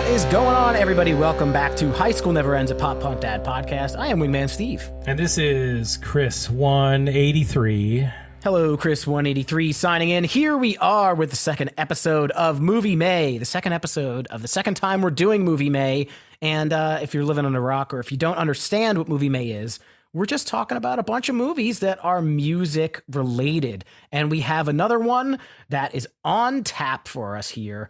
is going on, everybody? Welcome back to High School Never Ends, a Pop Punk Dad podcast. I am Wingman Steve. And this is Chris 183. Hello, Chris 183 signing in. Here we are with the second episode of Movie May, the second episode of the second time we're doing Movie May. And if you're living on a rock or if you don't understand what Movie May is, we're just talking about a bunch of movies that are music related. And we have another one that is on tap for us here.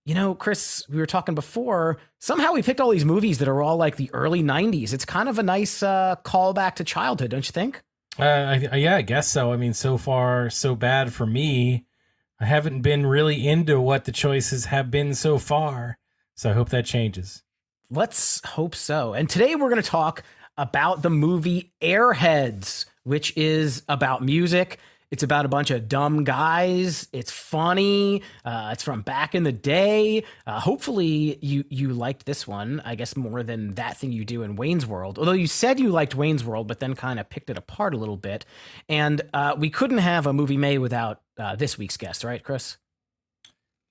You know, Chris, we were talking before, somehow we picked all these movies that are all like the early 90s. It's kind of a nice callback to childhood, don't you think? Yeah, I guess so. I mean, so far, so bad for me. I haven't been really into what the choices have been so far. So I hope that changes. Let's hope so. And today we're going to talk about the movie Airheads, which is about music. It's about a bunch of dumb guys. It's funny. It's from back in the day. Hopefully you liked this one, I guess, more than that thing you do in Wayne's World. Although you said you liked Wayne's World, but then kind of picked it apart a little bit. And we couldn't have a Movie May without this week's guest, right, Chris?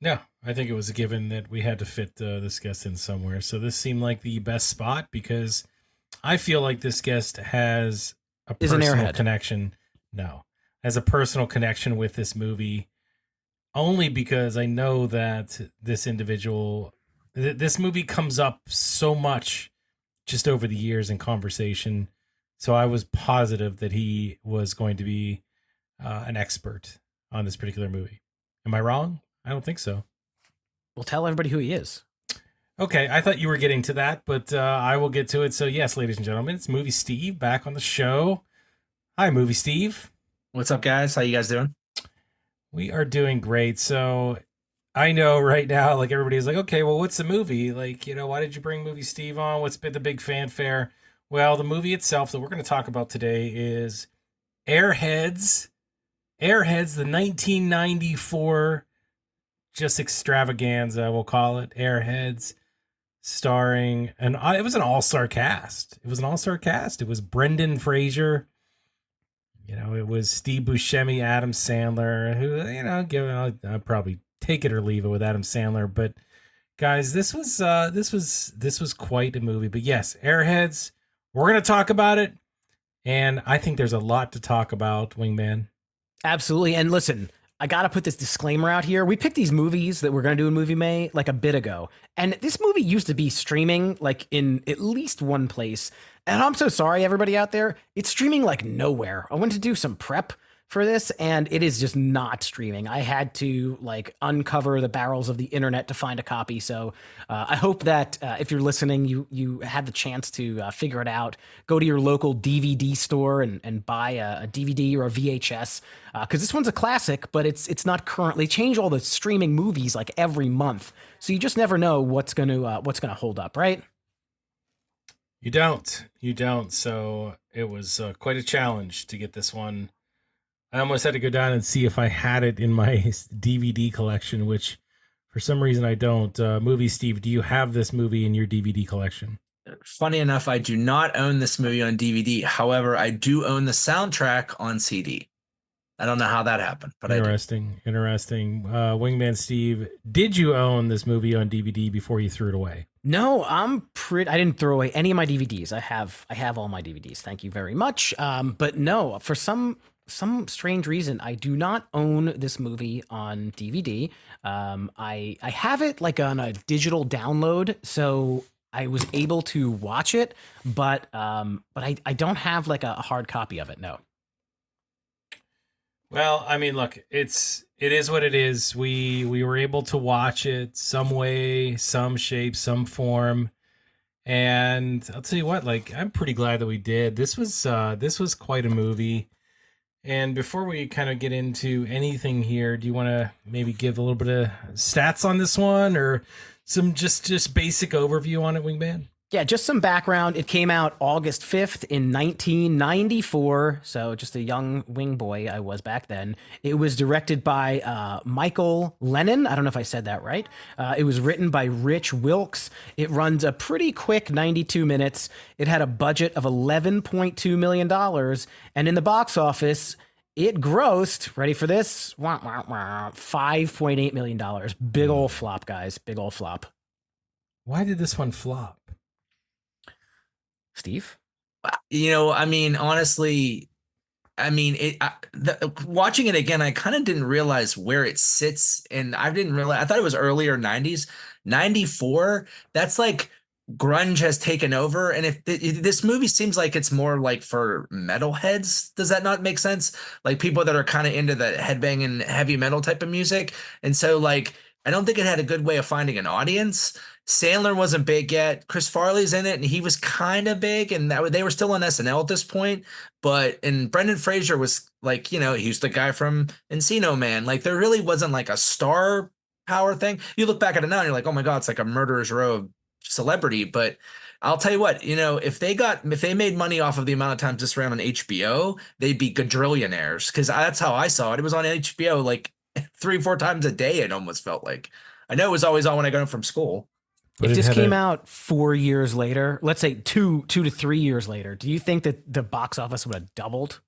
No, I think it was a given that we had to fit this guest in somewhere. So this seemed like the best spot because I feel like this guest has a personal connection. No. Has a personal connection with this movie only because I know that this individual, this movie comes up so much just over the years in conversation. So I was positive that he was going to be an expert on this particular movie. Am I wrong? I don't think so. Well, tell everybody who he is. Okay, I thought you were getting to that, but I will get to it. So yes, ladies and gentlemen, it's Movie Steve back on the show. Hi, Movie Steve. What's up, guys? How you guys doing? We are doing great. So I know right now, like everybody's like, okay, well, what's the movie? Like, you know, why did you bring Movie Steve on? What's been the big fanfare? Well, the movie itself that we're going to talk about today is Airheads. Airheads, the 1994 just extravaganza, we'll call it. Airheads, starring, and it was an all-star cast. It was Brendan Fraser. You know, it was Steve Buscemi, Adam Sandler, who, you know, I'll probably take it or leave it with Adam Sandler. But guys, this was quite a movie. But yes, Airheads, we're going to talk about it. And I think there's a lot to talk about, Wingman. Absolutely. And listen, I got to put this disclaimer out here. We picked these movies that we're going to do in Movie May like a bit ago. And this movie used to be streaming like in at least one place. And I'm so sorry, everybody out there. It's streaming like nowhere. I went to do some prep for this and it is just not streaming. I had to like uncover the barrels of the internet to find a copy. So I hope that if you're listening, you had the chance to figure it out. Go to your local DVD store and buy a DVD or a VHS because this one's a classic, but it's not currently. Change all the streaming movies like every month, so you just never know what's gonna hold up, right? You don't. So it was quite a challenge to get this one. I almost had to go down and see if I had it in my DVD collection, which for some reason I don't. Movie Steve, do you have this movie in your DVD collection? Funny enough, I do not own this movie on DVD. However, I do own the soundtrack on CD. I don't know how that happened, but interesting. Wingman Steve, did you own this movie on DVD before you threw it away? No, I didn't throw away any of my DVDs. I have all my DVDs. Thank you very much. But no, for some strange reason, I do not own this movie on DVD. I have it like on a digital download, so I was able to watch it, but I don't have like a hard copy of it. No. Well, I mean, look, it is what it is. We were able to watch it some way, some shape, some form. And I'll tell you what, like, I'm pretty glad that we did. This was quite a movie. And before we kind of get into anything here, do you want to maybe give a little bit of stats on this one or some just basic overview on it, Wingman? Yeah, just some background. It came out August 5th in 1994, so just a young wing boy I was back then. It was directed by Michael Lennon. I don't know if I said that right. It was written by Rich Wilkes. It runs a pretty quick 92 minutes. It had a budget of $11.2 million, and in the box office, it grossed, ready for this? $5.8 million. Big ol' flop, guys. Big ol' flop. Why did this one flop? Steve? I mean, honestly, I mean, watching it again, I kind of didn't realize where it sits, and I didn't realize. I thought it was earlier '90s, '94. That's like grunge has taken over, and if this movie seems like it's more like for metalheads, does that not make sense? Like people that are kind of into the headbanging heavy metal type of music, and so like I don't think it had a good way of finding an audience. Sandler wasn't big yet. Chris Farley's in it, and he was kind of big, and they were still on SNL at this point. And Brendan Fraser was like, he's the guy from Encino Man. Like there really wasn't like a star power thing. You look back at it now and you're like, oh my God, it's like a murderer's row of celebrity. But I'll tell you what, if they made money off of the amount of times this ran on HBO, they'd be quadrillionaires. Cause that's how I saw it. It was on HBO like 3, 4 times a day. It almost felt like. I know it was always on when I got home from school. But If it this had came a- out 4 years later, let's say two to 3 years later, do you think that the box office would have doubled?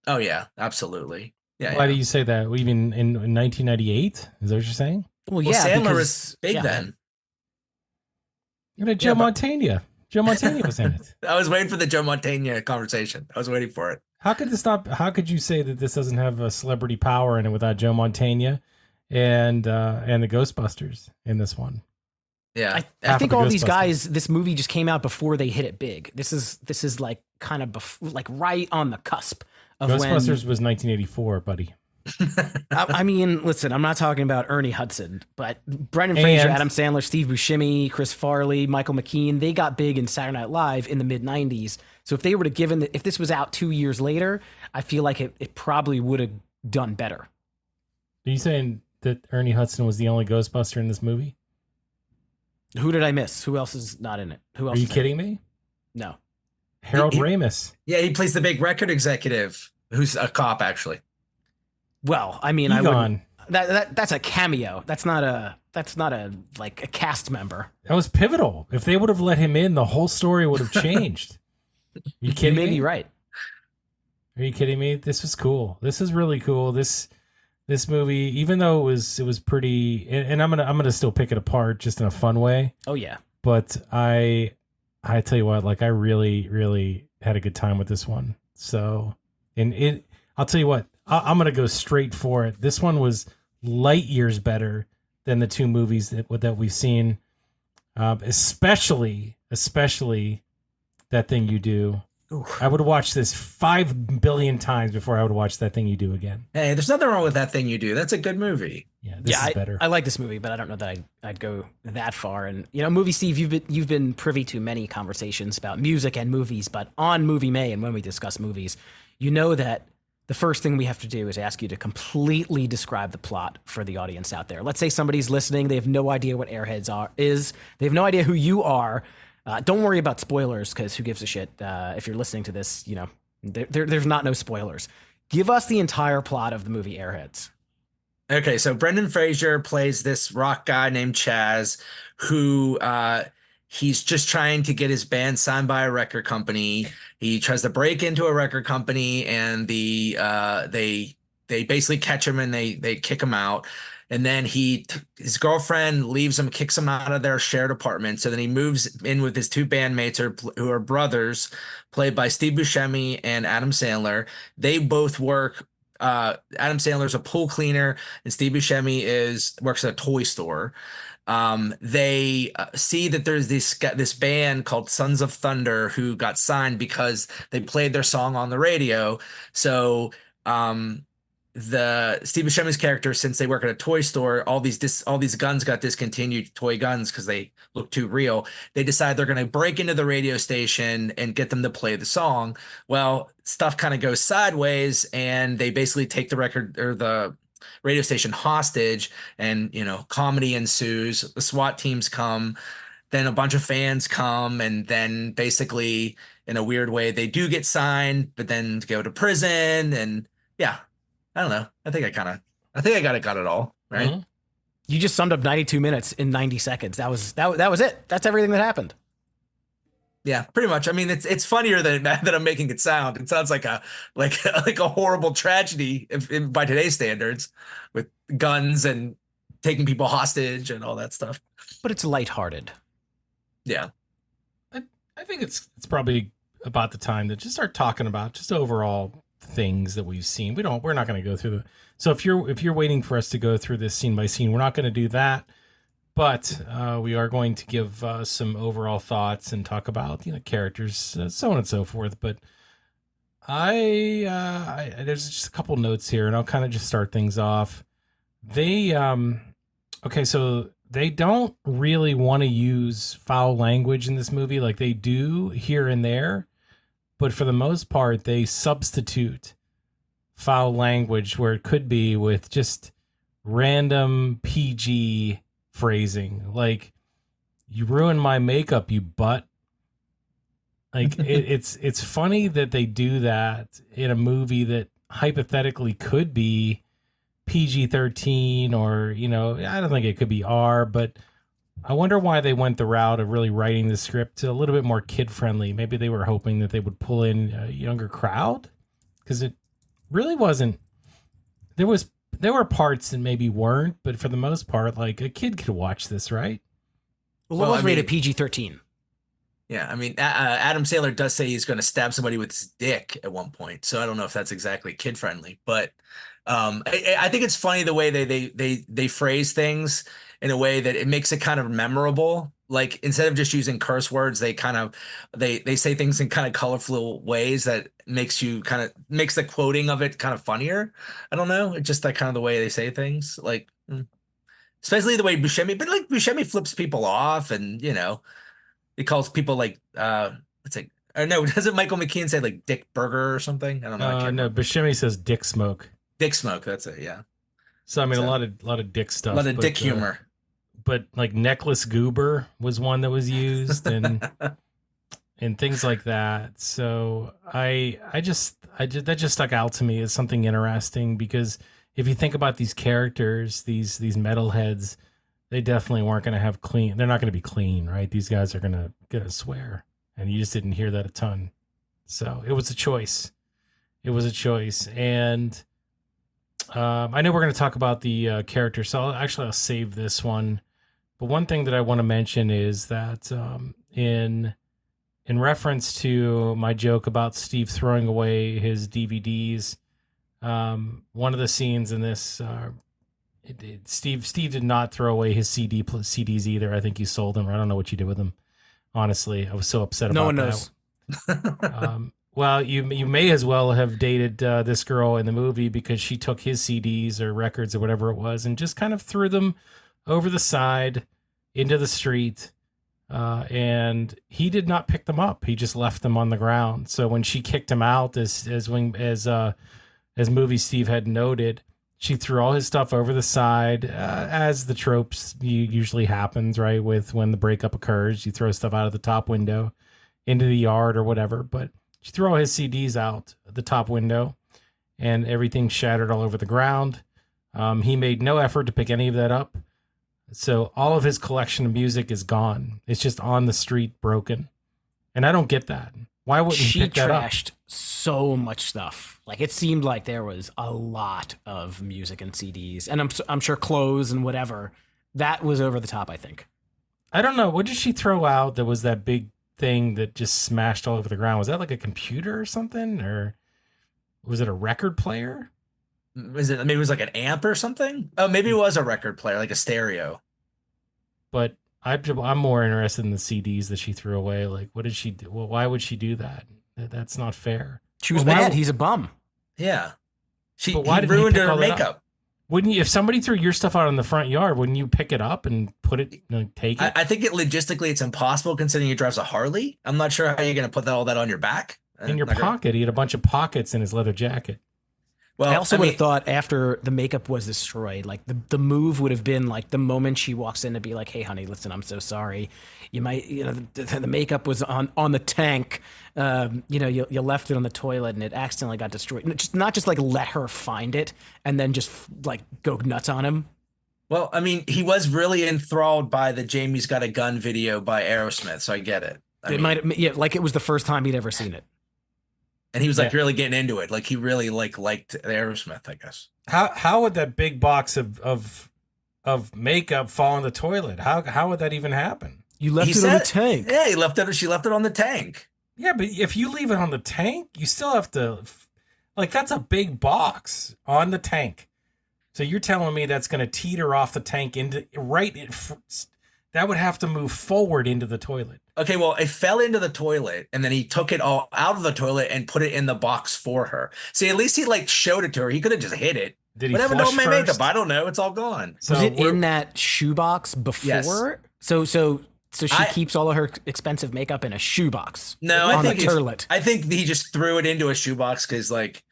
Oh yeah, absolutely. Yeah. Why yeah. do you say that? Even in 1998? Is that what you're saying? Well, Well, yeah, Sandler because was big then. You know, Joe Yeah, but- Montana. Joe Montana was in it. I was waiting for the Joe Montana conversation. I was waiting for it. How could this not? How could you say that this doesn't have a celebrity power in it without Joe Montana and the Ghostbusters in this one? Yeah. I Half think of the all these Ghostbusters. guys, this movie just came out before they hit it big. This is like kind of like right on the cusp of Ghostbusters was 1984, buddy. I mean, listen, I'm not talking about Ernie Hudson, but Brendan Fraser, And- Adam Sandler, Steve Buscemi, Chris Farley, Michael McKean, they got big in Saturday Night Live in the mid '90s. So if they were to if this was out 2 years later, I feel like it probably would have done better. Are you saying that Ernie Hudson was the only Ghostbuster in this movie? Who did I miss? Who else is not in it? Who else? Are you is in it? kidding me? No. Harold He- Ramis. Yeah, he plays the big record executive who's a cop, actually. Well, I mean, I Egon. would that's a cameo. That's not a like a cast member. That was pivotal. If they would have let him in, the whole story would have changed. You You kidding may me? be right. Are you kidding me? This was cool. This is really cool. This movie, even though it was pretty, and I'm gonna still pick it apart just in a fun way. Oh yeah. But I tell you what, like I really had a good time with this one. So, I'll tell you what, I'm gonna go straight for it. This one was light years better than the two movies that we've seen, especially That Thing You Do. I would watch this 5 billion times before I would watch That Thing You Do again. Hey, there's nothing wrong with That Thing You Do. That's a good movie. Yeah, this is better. I like this movie, but I don't know that I'd go that far. And Movie Steve, you've been privy to many conversations about music and movies, but on Movie May and when we discuss movies, you know that the first thing we have to do is ask you to completely describe the plot for the audience out there. Let's say somebody's listening, they have no idea what Airheads is, they have no idea who you are. Don't worry about spoilers, because who gives a shit? If you're listening to this, there's not no spoilers. Give us the entire plot of the movie Airheads. Okay, so Brendan Fraser plays this rock guy named Chaz who he's just trying to get his band signed by a record company. He tries to break into a record company, and they basically catch him and they kick him out. And then his girlfriend leaves him, kicks him out of their shared apartment. So then he moves in with his two bandmates who are brothers, played by Steve Buscemi and Adam Sandler. They both work. Adam Sandler's a pool cleaner, and Steve Buscemi works at a toy store. They see that there's this band called Sons of Thunder who got signed because they played their song on the radio. So the Steve Buscemi's character, since they work at a toy store, all these guns got discontinued, toy guns, because they look too real. They decide they're going to break into the radio station and get them to play the song. Well, stuff kind of goes sideways, and they basically take the record or the radio station hostage, and comedy ensues. The SWAT teams come, then a bunch of fans come, and then basically in a weird way they do get signed, but then go to prison. And yeah, I don't know. I think I got it all right. Mhm. You just summed up 92 minutes in 90 seconds. That was it. That's everything that happened. Yeah, pretty much. I mean, it's funnier than that I'm making it sound. It sounds like a horrible tragedy by today's standards, with guns and taking people hostage and all that stuff. But it's lighthearted. Yeah. I think it's probably about the time to just start talking about just overall things that we've seen. We're not going to go through the. So if you're waiting for us to go through this scene by scene, we're not going to do that. But we are going to give some overall thoughts and talk about characters, so on and so forth. But there's just a couple notes here, and I'll kind of just start things off. They okay, so they don't really want to use foul language in this movie, like they do here and there, but for the most part, they substitute foul language where it could be with just random PG phrasing, like "you ruined my makeup, you butt." Like it's funny that they do that in a movie that hypothetically could be PG-13, or I don't think it could be R, but I wonder why they went the route of really writing the script to a little bit more kid friendly. Maybe they were hoping that they would pull in a younger crowd, because it really wasn't. There were parts that maybe weren't, but for the most part, like a kid could watch this, right? Well, it was rated PG-13. Yeah, I mean, Adam Sandler does say he's going to stab somebody with his dick at one point, so I don't know if that's exactly kid friendly, but I think it's funny the way they phrase things in a way that it makes it kind of memorable. Like instead of just using curse words, they kind of they say things in kind of colorful ways that makes the quoting of it kind of funnier. I don't know, it's just that kind of the way they say things, like especially the way Buscemi, but like Buscemi flips people off, and he calls people like what's it? Or no, doesn't Michael McKean say like Dick Burger or something? I don't know. I can't No, remember. Buscemi says dick smoke. Dick Smoke, that's it. Yeah. So I mean, So, a lot of dick stuff. a lot of dick humor. But like necklace goober was one that was used, and and things like that. So that just stuck out to me as something interesting, because if you think about these characters, these metalheads, they definitely weren't going to have clean. They're not going to be clean, right? These guys are gonna swear, and you just didn't hear that a ton. So it was a choice. It was a choice, and I know we're going to talk about the character, so I'll save this one. But one thing that I want to mention is that in reference to my joke about Steve throwing away his DVDs, one of the scenes in this, Steve did not throw away his CDs either. I think he sold them, or I don't know what you did with them. Honestly, I was so upset about that. No one knows. Well, you may as well have dated this girl in the movie, because she took his CDs or records or whatever it was and just kind of threw them over the side into the street, and he did not pick them up. He just left them on the ground. So when she kicked him out, as movie Steve had noted, she threw all his stuff over the side, as the tropes usually happens, right? With when the breakup occurs, you throw stuff out of the top window into the yard or whatever, but she threw all his CDs out the top window, and everything shattered all over the ground. He made no effort to pick any of that up. So all of his collection of music is gone. It's just on the street, broken. And I don't get that. Why wouldn't he pick that up? She trashed so much stuff. Like, it seemed like there was a lot of music and CDs, and I'm sure clothes and whatever. That was over the top, I think. I don't know. What did she throw out that was that big thing that just smashed all over the ground? Was that like a computer or something, or was it a record player? Maybe it was like an amp or something? Oh, maybe it was a record player, like a stereo. But I'm more interested in the CDs that she threw away. Like, what did she do? Well, why would she do that? That's not fair. She was mad. He's a bum. Yeah. He ruined her makeup. Wouldn't you, if somebody threw your stuff out in the front yard, wouldn't you pick it up and put it, take it? I think logistically it's impossible, considering he drives a Harley. I'm not sure how you're going to put all that on your back. In your pocket. He had a bunch of pockets in his leather jacket. Well, I also would have thought after the makeup was destroyed, like the move would have been like the moment she walks in to be like, "Hey, honey, listen, I'm so sorry. You might, the makeup was on the tank. You left it on the toilet and it accidentally got destroyed. Not just like let her find it and then just like go nuts on him." Well, I mean, he was really enthralled by the "Jamie's Got a Gun" video by Aerosmith, so I get it. Like it was the first time he'd ever seen it. And he was like really getting into it. Like he really liked Aerosmith, I guess. How would that big box of makeup fall in the toilet? How would that even happen? You left He it on said, the tank. yeah, he left it. She left it on the tank. Yeah, but if you leave it on the tank, you still have to, like, that's a big box on the tank. So you're telling me that's going to teeter off the tank into that would have to move forward into the toilet. Okay, well, it fell into the toilet, and then he took it all out of the toilet and put it in the box for her. See, at least he like showed it to her. He could have just hid it. Did he Whatever, flush no makeup. first? I don't know. It's all gone. So Was it in that shoebox before? Yes. So she I- keeps all of her expensive makeup in a shoebox. No, on I think the toilet. I think he just threw it into a shoebox because like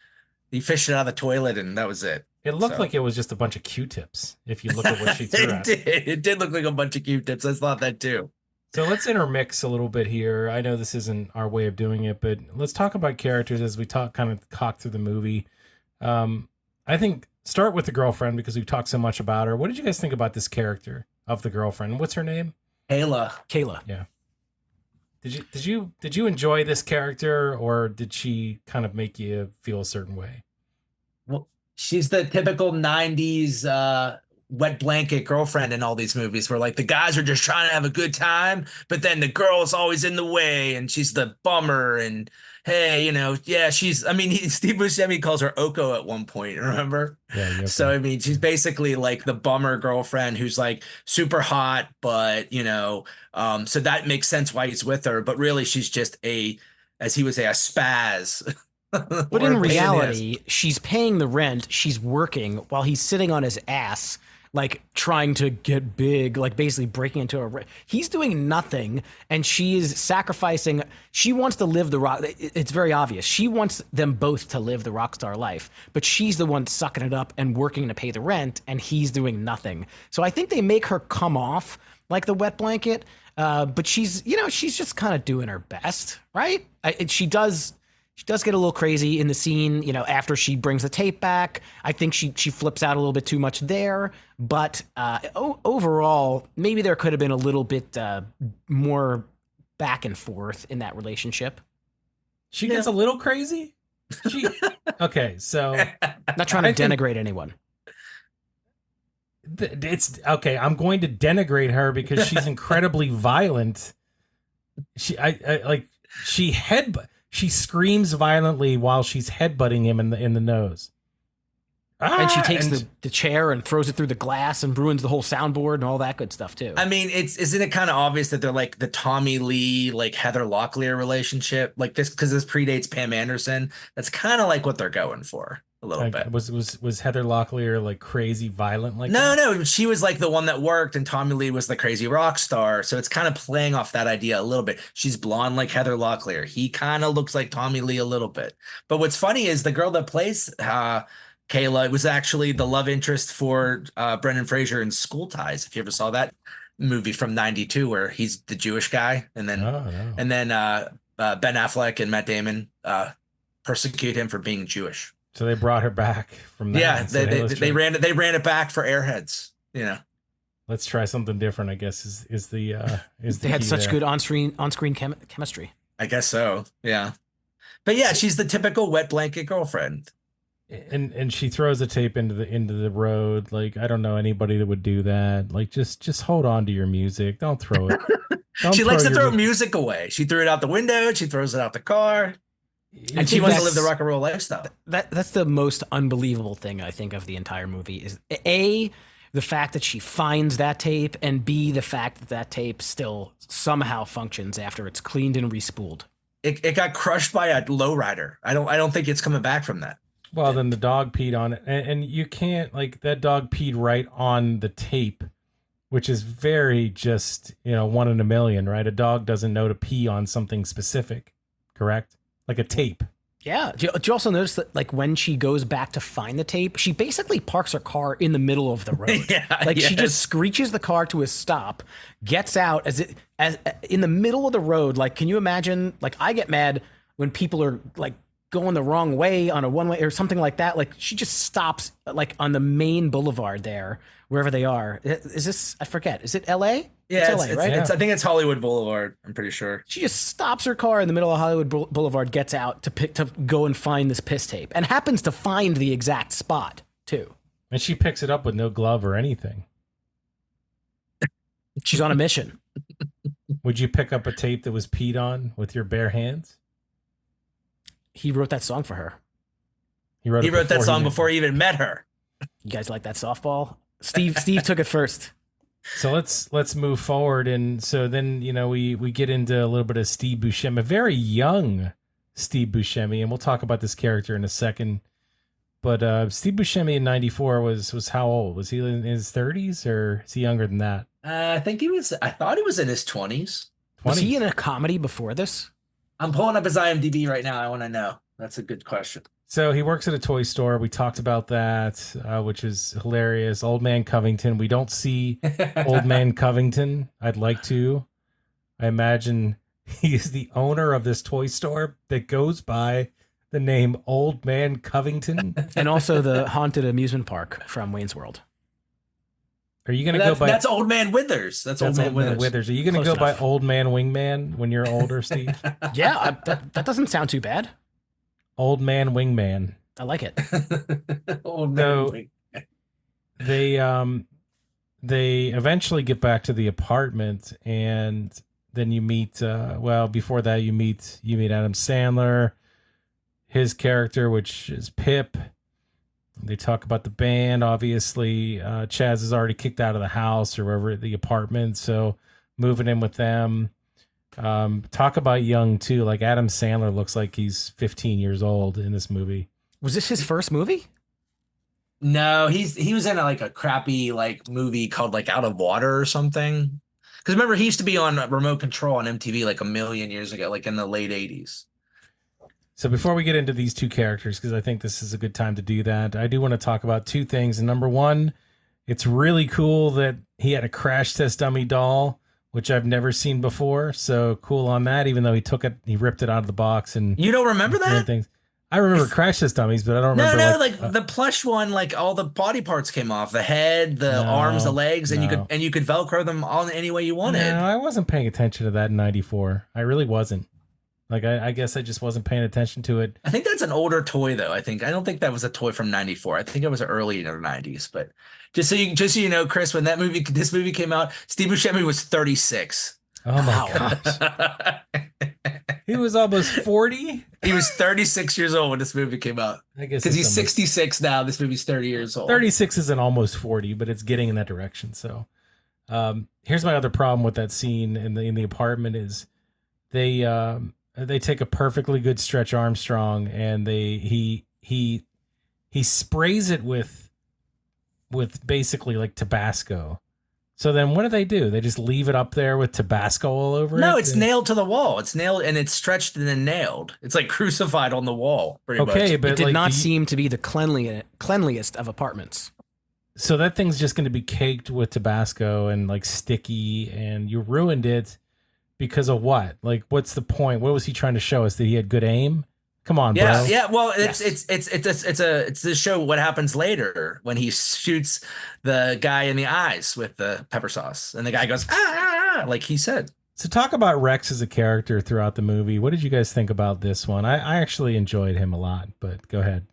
he fished it out of the toilet, and that was it. It looked So. like it was just a bunch of Q-tips. If you look at what she threw It at. did. It did look like a bunch of Q-tips. I thought that too. So let's intermix a little bit here. I know this isn't our way of doing it, but let's talk about characters as we kind of cock through the movie. I think start with the girlfriend because we've talked so much about her. What did you guys think about this character of the girlfriend? What's her name? Kayla. Yeah. Did you enjoy this character, or did she kind of make you feel a certain way? Well, she's the typical 90s wet blanket girlfriend in all these movies where like the guys are just trying to have a good time, but then the girl's always in the way and she's the bummer. And hey, yeah, Steve Buscemi calls her Oko at one point, remember? Yeah. Okay. So, I mean, she's basically like the bummer girlfriend who's like super hot, but, so that makes sense why he's with her. But really, she's just as he would say, a spaz. But in reality, she's paying the rent. She's working while he's sitting on his ass, like trying to get big, like basically breaking into a. He's doing nothing, and she is sacrificing. She wants to live the rock. It's very obvious. She wants them both to live the rock star life, but she's the one sucking it up and working to pay the rent, and he's doing nothing. So I think they make her come off like the wet blanket, but she's just kind of doing her best, right? She does get a little crazy in the scene, after she brings the tape back. I think she flips out a little bit too much there. But overall, maybe there could have been a little bit more back and forth in that relationship. She gets a little crazy. Okay, so Not trying to denigrate anyone. It's okay. I'm going to denigrate her because she's incredibly violent. She screams violently while she's headbutting him in the nose. And she takes the chair and throws it through the glass and ruins the whole soundboard and all that good stuff too. I mean, isn't it kind of obvious that they're like the Tommy Lee, like Heather Locklear relationship, like this, because this predates Pam Anderson. That's kind of like what they're going for a little bit. Was Heather Locklear like crazy violent like No, that? no, she was like the one that worked, and Tommy Lee was the crazy rock star. So it's kind of playing off that idea a little bit. She's blonde like Heather Locklear. He kind of looks like Tommy Lee a little bit. But what's funny is the girl that plays Kayla, it was actually the love interest for Brendan Fraser in School Ties. If you ever saw that movie from '92, where he's the Jewish guy, and then Ben Affleck and Matt Damon persecute him for being Jewish. So they brought her back from that. Yeah, So, they ran it back for Airheads. Let's try something different, I guess. Is the they had key such there. good on-screen chemistry. I guess so. Yeah, but yeah, she's the typical wet blanket girlfriend. And she throws the tape into the road. Like, I don't know anybody that would do that. Like, just hold on to your music. Don't throw it. She likes to throw music away. She threw it out the window. She throws it out the car. And she wants to live the rock and roll lifestyle. That's the most unbelievable thing I think of the entire movie is A, the fact that she finds that tape, and B, the fact that tape still somehow functions after it's cleaned and respooled. It got crushed by a lowrider. I don't think it's coming back from that. Well, then the dog peed on it, and you can't, like, that dog peed right on the tape, which is very just, 1 in a million, right? A dog doesn't know to pee on something specific, correct? Like a tape. Yeah. Do you also notice that, like, when she goes back to find the tape, she basically parks her car in the middle of the road. She just screeches the car to a stop, gets out as in the middle of the road. Like, can you imagine? Like, I get mad when people are like going the wrong way on a one-way or something like that. Like, she just stops like on the main boulevard there, wherever they are. Is this, I forget, is it LA? Yeah, it's LA, right? I think it's Hollywood Boulevard. I'm pretty sure. She just stops her car in the middle of Hollywood Boulevard, gets out to go and find this piss tape, and happens to find the exact spot too. And she picks it up with no glove or anything. She's on a mission. Would you pick up a tape that was peed on with your bare hands? He wrote that song for her. He wrote He it wrote that before song he before he even met her. You guys like that softball? Steve took it first. So let's move forward, and so then we get into a little bit of Steve Buscemi, a very young Steve Buscemi, and we'll talk about this character in a second. But Steve Buscemi in '94 was how old? Was he in his 30s or is he younger than that? I think he was. I thought he was in his 20s. Was he in a comedy before this? I'm pulling up his IMDb right now. I want to know. That's a good question. So he works at a toy store. We talked about that, which is hilarious. Old Man Covington. We don't see Old Man Covington. I'd like to. I imagine he is the owner of this toy store that goes by the name Old Man Covington. And also the haunted amusement park from Wayne's World. Are you going to go by... That's Old Man Withers. That's Old Man Withers. Are you going to go by Old Man Wingman when you're older, Steve? Yeah, that doesn't sound too bad. Old Man Wingman. I like it. Old Man Wingman. They eventually get back to the apartment, and then you meet before that you meet Adam Sandler, his character, which is Pip. They talk about the band. Obviously, Chaz is already kicked out of the house or wherever, the apartment, so moving in with them. Talk about young too. Like Adam Sandler looks like he's 15 years old in this movie. Was this his first movie? No, he was in a crappy movie called Out of Water or something. Because remember, he used to be on Remote Control on MTV a million years ago, in the late 80s. So before we get into these two characters, because I think this is a good time to do that, I do want to talk about two things. And number one, it's really cool that he had a crash test dummy doll, which I've never seen before. So cool on that, even though he ripped it out of the box. And you don't remember that? Things. I remember crash test dummies, but I don't remember. No, the plush one, all the body parts came off, the head, the arms, the legs, and you could Velcro them on any way you wanted. No, I wasn't paying attention to that in '94. I really wasn't. I guess I just wasn't paying attention to it. I think that's an older toy, though. I don't think that was a toy from '94. I think it was early in the '90s. But just so you know, Chris, when this movie came out, Steve Buscemi was 36. Oh my gosh. He was almost 40. He was 36 years old when this movie came out. I guess because he's 66 now. This movie's 30 years old. 36 isn't almost 40, but it's getting in that direction. So, here's my other problem with that scene in the apartment is they take a perfectly good Stretch Armstrong and he sprays it with basically Tabasco. So then what do? They just leave it up there with Tabasco all over it? No, it's nailed to the wall. It's nailed and it's stretched and then nailed. It's crucified on the wall, pretty much. But it did not seem to be the cleanliest of apartments. So that thing's just going to be caked with Tabasco and sticky, and you ruined it because of what? What's the point? What was he trying to show us? That he had good aim? Come on, bro. Yeah. Well, it's to show what happens later when he shoots the guy in the eyes with the pepper sauce, and the guy goes like he said. So talk about Rex as a character throughout the movie. What did you guys think about this one? I actually enjoyed him a lot, but go ahead.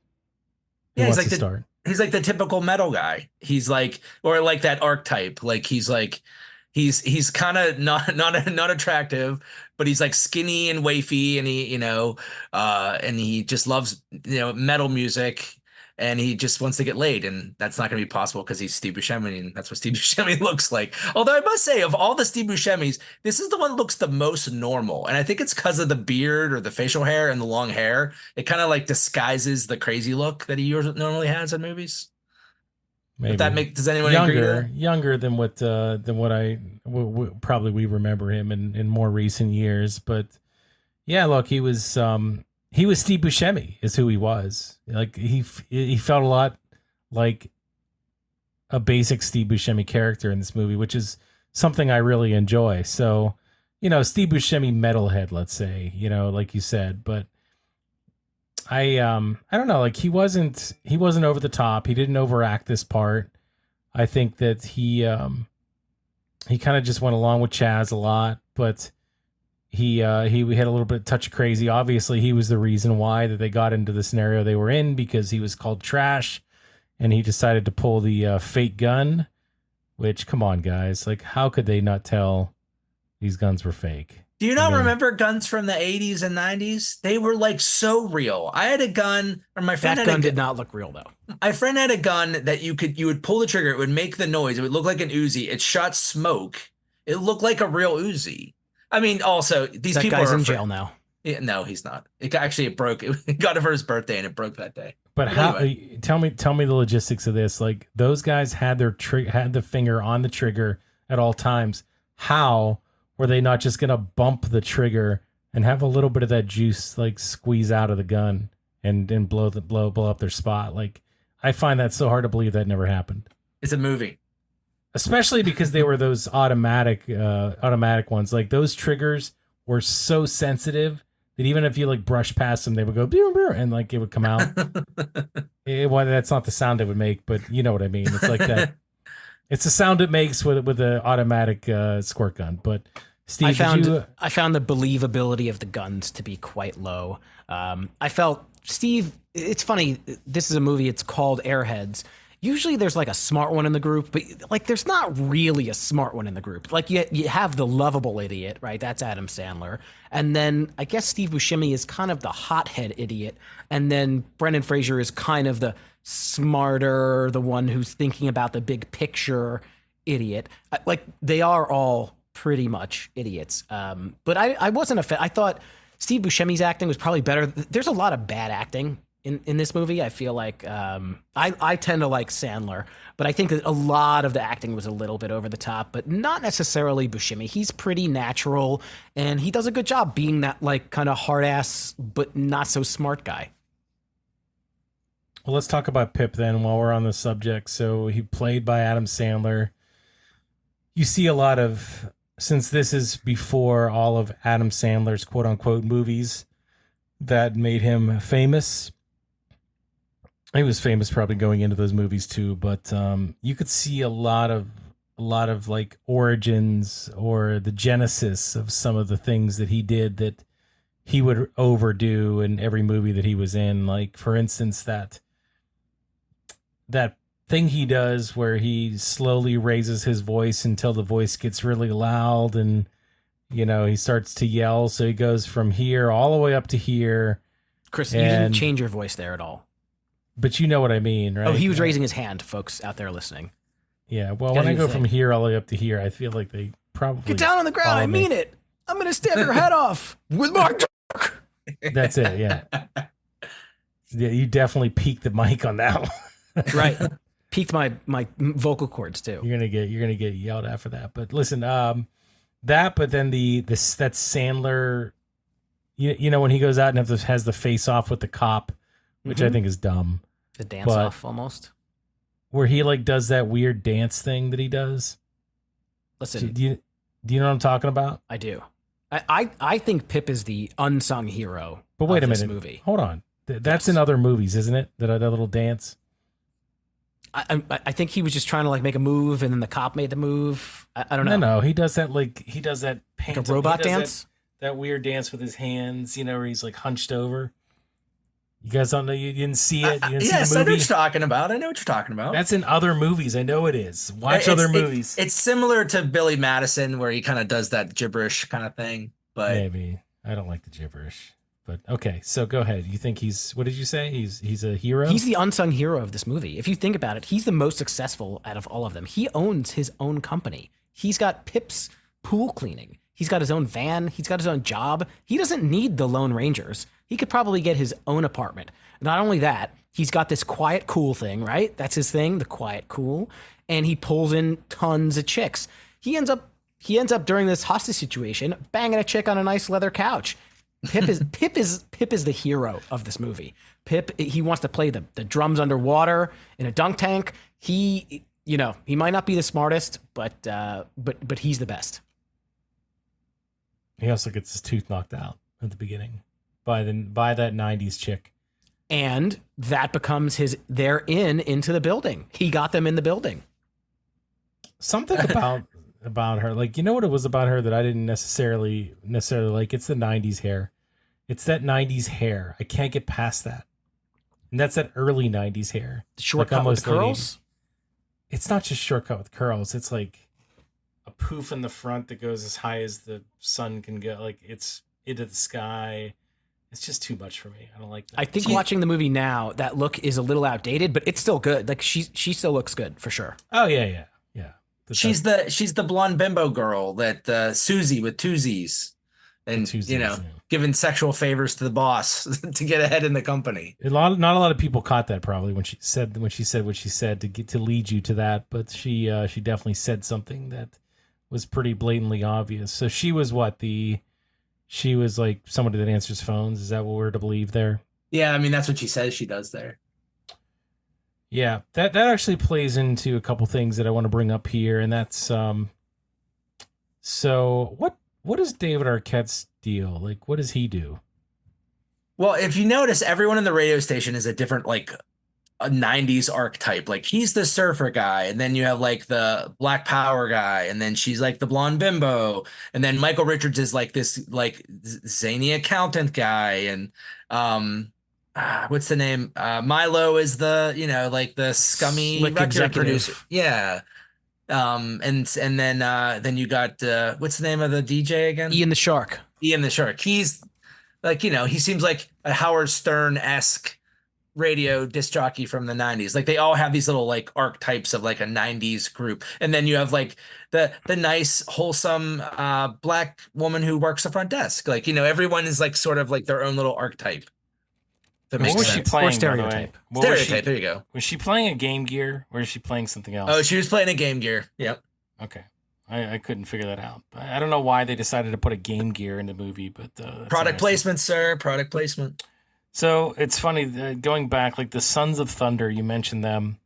Who wants to start? He's the typical metal guy. He's or that archetype. He's kind of not attractive, but he's skinny and wafy, and he just loves metal music, and he just wants to get laid, and that's not going to be possible because he's Steve Buscemi, and that's what Steve Buscemi looks like. Although I must say, of all the Steve Buscemis, this is the one that looks the most normal, and I think it's because of the beard or the facial hair and the long hair. It kind of disguises the crazy look that he normally has in movies. Maybe. Does anyone agree? Younger than what probably we remember him in more recent years, but yeah, look, he was Steve Buscemi is who he was. He felt a lot like a basic Steve Buscemi character in this movie, which is something I really enjoy. So, Steve Buscemi metalhead, let's say, like you said, but I don't know, he wasn't over the top. He didn't overact this part. I think that he kind of just went along with Chaz a lot, but he had a little bit touch of crazy. Obviously, he was the reason why that they got into the scenario they were in, because he was called trash, and he decided to pull the fake gun. Which, come on, guys, how could they not tell these guns were fake. Do you I not mean, remember guns from the 80s and 90s? They were like so real. I had a gun, or my friend That had gun a did gun. not look real though. My friend had a gun that you would pull the trigger, it would make the noise, it would look like an Uzi. It shot smoke. It looked like a real Uzi. I mean, also these That people guy's are in afraid. jail now. Yeah, no, he's not. It broke. It got it for his birthday, and it broke that day. but how? Anyway. Tell me the logistics of this. Like those guys had had the finger on the trigger at all times. How were they not just gonna bump the trigger and have a little bit of that juice like squeeze out of the gun and blow up their spot? Like I find that so hard to believe that never happened. It's a movie. Especially because they were those automatic ones. Like those triggers were so sensitive that even if you like brush past them, they would go beer, beer, and like it would come out. Well, that's not the sound it would make, but you know what I mean. It's like that. It's the sound it makes with the automatic squirt gun. But Steve, I found the believability of the guns to be quite low. I felt Steve. It's funny. This is a movie. It's called Airheads. Usually there's like a smart one in the group, but like there's not really a smart one in the group. Like you have the lovable idiot, right? That's Adam Sandler. And then I guess Steve Buscemi is kind of the hothead idiot. And then Brendan Fraser is kind of the smarter, the one who's thinking about the big picture idiot. Like they are all pretty much idiots. But I wasn't a fan. I thought Steve Buscemi's acting was probably better. There's a lot of bad acting in this movie. I feel like I tend to like Sandler, but I think that a lot of the acting was a little bit over the top, but not necessarily Buscemi. He's pretty natural, and he does a good job being that like kind of hard ass, but not so smart guy. well, let's talk about Pip then while we're on the subject. So he played by Adam Sandler. You see a lot of, since this is before all of Adam Sandler's quote unquote movies that made him famous. He was famous probably going into those movies too, but you could see a lot of like origins or the genesis of some of the things that he did that he would overdo in every movie that he was in. Like for instance, that thing he does where he slowly raises his voice until the voice gets really loud and he starts to yell. So he goes from here all the way up to here. Chris, you didn't change your voice there at all. But you know what I mean, right? Oh, he was raising his hand, folks out there listening. Yeah, well, when I go from here all the way up to here, I feel like they probably get down on the ground. I mean it. I'm gonna stab your head off with my dick. That's it. Yeah, yeah. You definitely peaked the mic on that one. Right. Peaked my vocal cords too. You're gonna get yelled at for that. But listen, that. But then that Sandler, you know when he goes out and has the face off with the cop, which I think is dumb. The dance off almost. Where he like does that weird dance thing that he does. Listen, do you know what I'm talking about? I do. I think Pip is the unsung hero. But wait a this minute, movie. Hold on. That's in other movies, isn't it? That little dance. I think he was just trying to like make a move, and then the cop made the move. I don't know. No, he does that like a robot dance. That weird dance with his hands, where he's like hunched over. You guys don't know? You didn't see it? You didn't see the Yes, I know movie? what you're talking about. I know what you're talking about. That's in other movies. I know it is. Watch other movies. It's similar to Billy Madison, where he kind of does that gibberish kind of thing. But maybe I don't like the gibberish. But okay, so go ahead. You think what did you say? He's a hero? He's the unsung hero of this movie. If you think about it, he's the most successful out of all of them. He owns his own company. He's got Pip's pool cleaning. He's got his own van. He's got his own job. He doesn't need the Lone Rangers. He could probably get his own apartment. Not only that, he's got this quiet, cool thing, right? That's his thing, the quiet, cool. And he pulls in tons of chicks. He ends up during this hostage situation banging a chick on a nice leather couch. Pip is the hero of this movie. Pip, he wants to play the drums underwater in a dunk tank. He might not be the smartest, but he's the best. He also gets his tooth knocked out at the beginning by that 90s chick. And that becomes they're into the building. He got them in the building. Something about her, like, what it was about her that I didn't necessarily like? It's the 90s hair. It's that 90s hair. I can't get past that. And that's that early 90s hair. Short cut with curls? It's not just short cut with curls. It's like a poof in the front that goes as high as the sun can go. Like it's into the sky. It's just too much for me. I don't like I that. think watching the movie now, that look is a little outdated, but it's still good. Like she still looks good for sure. Oh yeah, yeah, yeah. She's the blonde bimbo girl that Susie with two Z's, The and Tuesdays. Yeah. giving sexual favors to the boss to get ahead in the company. Not a lot of people caught that probably when she said what she said to get to lead you to that, but she definitely said something that was pretty blatantly obvious. So she was like somebody that answers phones. Is that what we're to believe there? Yeah, I mean that's what she says she does there. Yeah, that actually plays into a couple things that I want to bring up here, and that's so what is David Arquette's deal? Like, what does he do? Well, if you notice, everyone in the radio station is a different like a 90s archetype. Like he's the surfer guy, and then you have like the Black Power guy, and then she's like the blonde bimbo, and then Michael Richards is like this like zany accountant guy, and what's the name? Milo is the, like the scummy Slick record executive. producer. Yeah. And then you got what's the name of the DJ again? Ian the Shark. Ian the Shark. He's like, he seems like a Howard Stern-esque radio disc jockey from the 90s. Like they all have these little like archetypes of like a 90s group. And then you have like the nice, wholesome black woman who works the front desk. Like, everyone is like sort of like their own little archetype. That What makes was she sense. playing? Or By the stereotype. way? What was Stereotype, there you go. Was she playing a Game Gear or is she playing something else? Oh, she was playing a Game Gear. Yep. Okay. I couldn't figure that out. I don't know why they decided to put a Game Gear in the movie, but that's Product interesting. placement, sir. Product placement. So it's funny going back, like the Sons of Thunder. You mentioned them.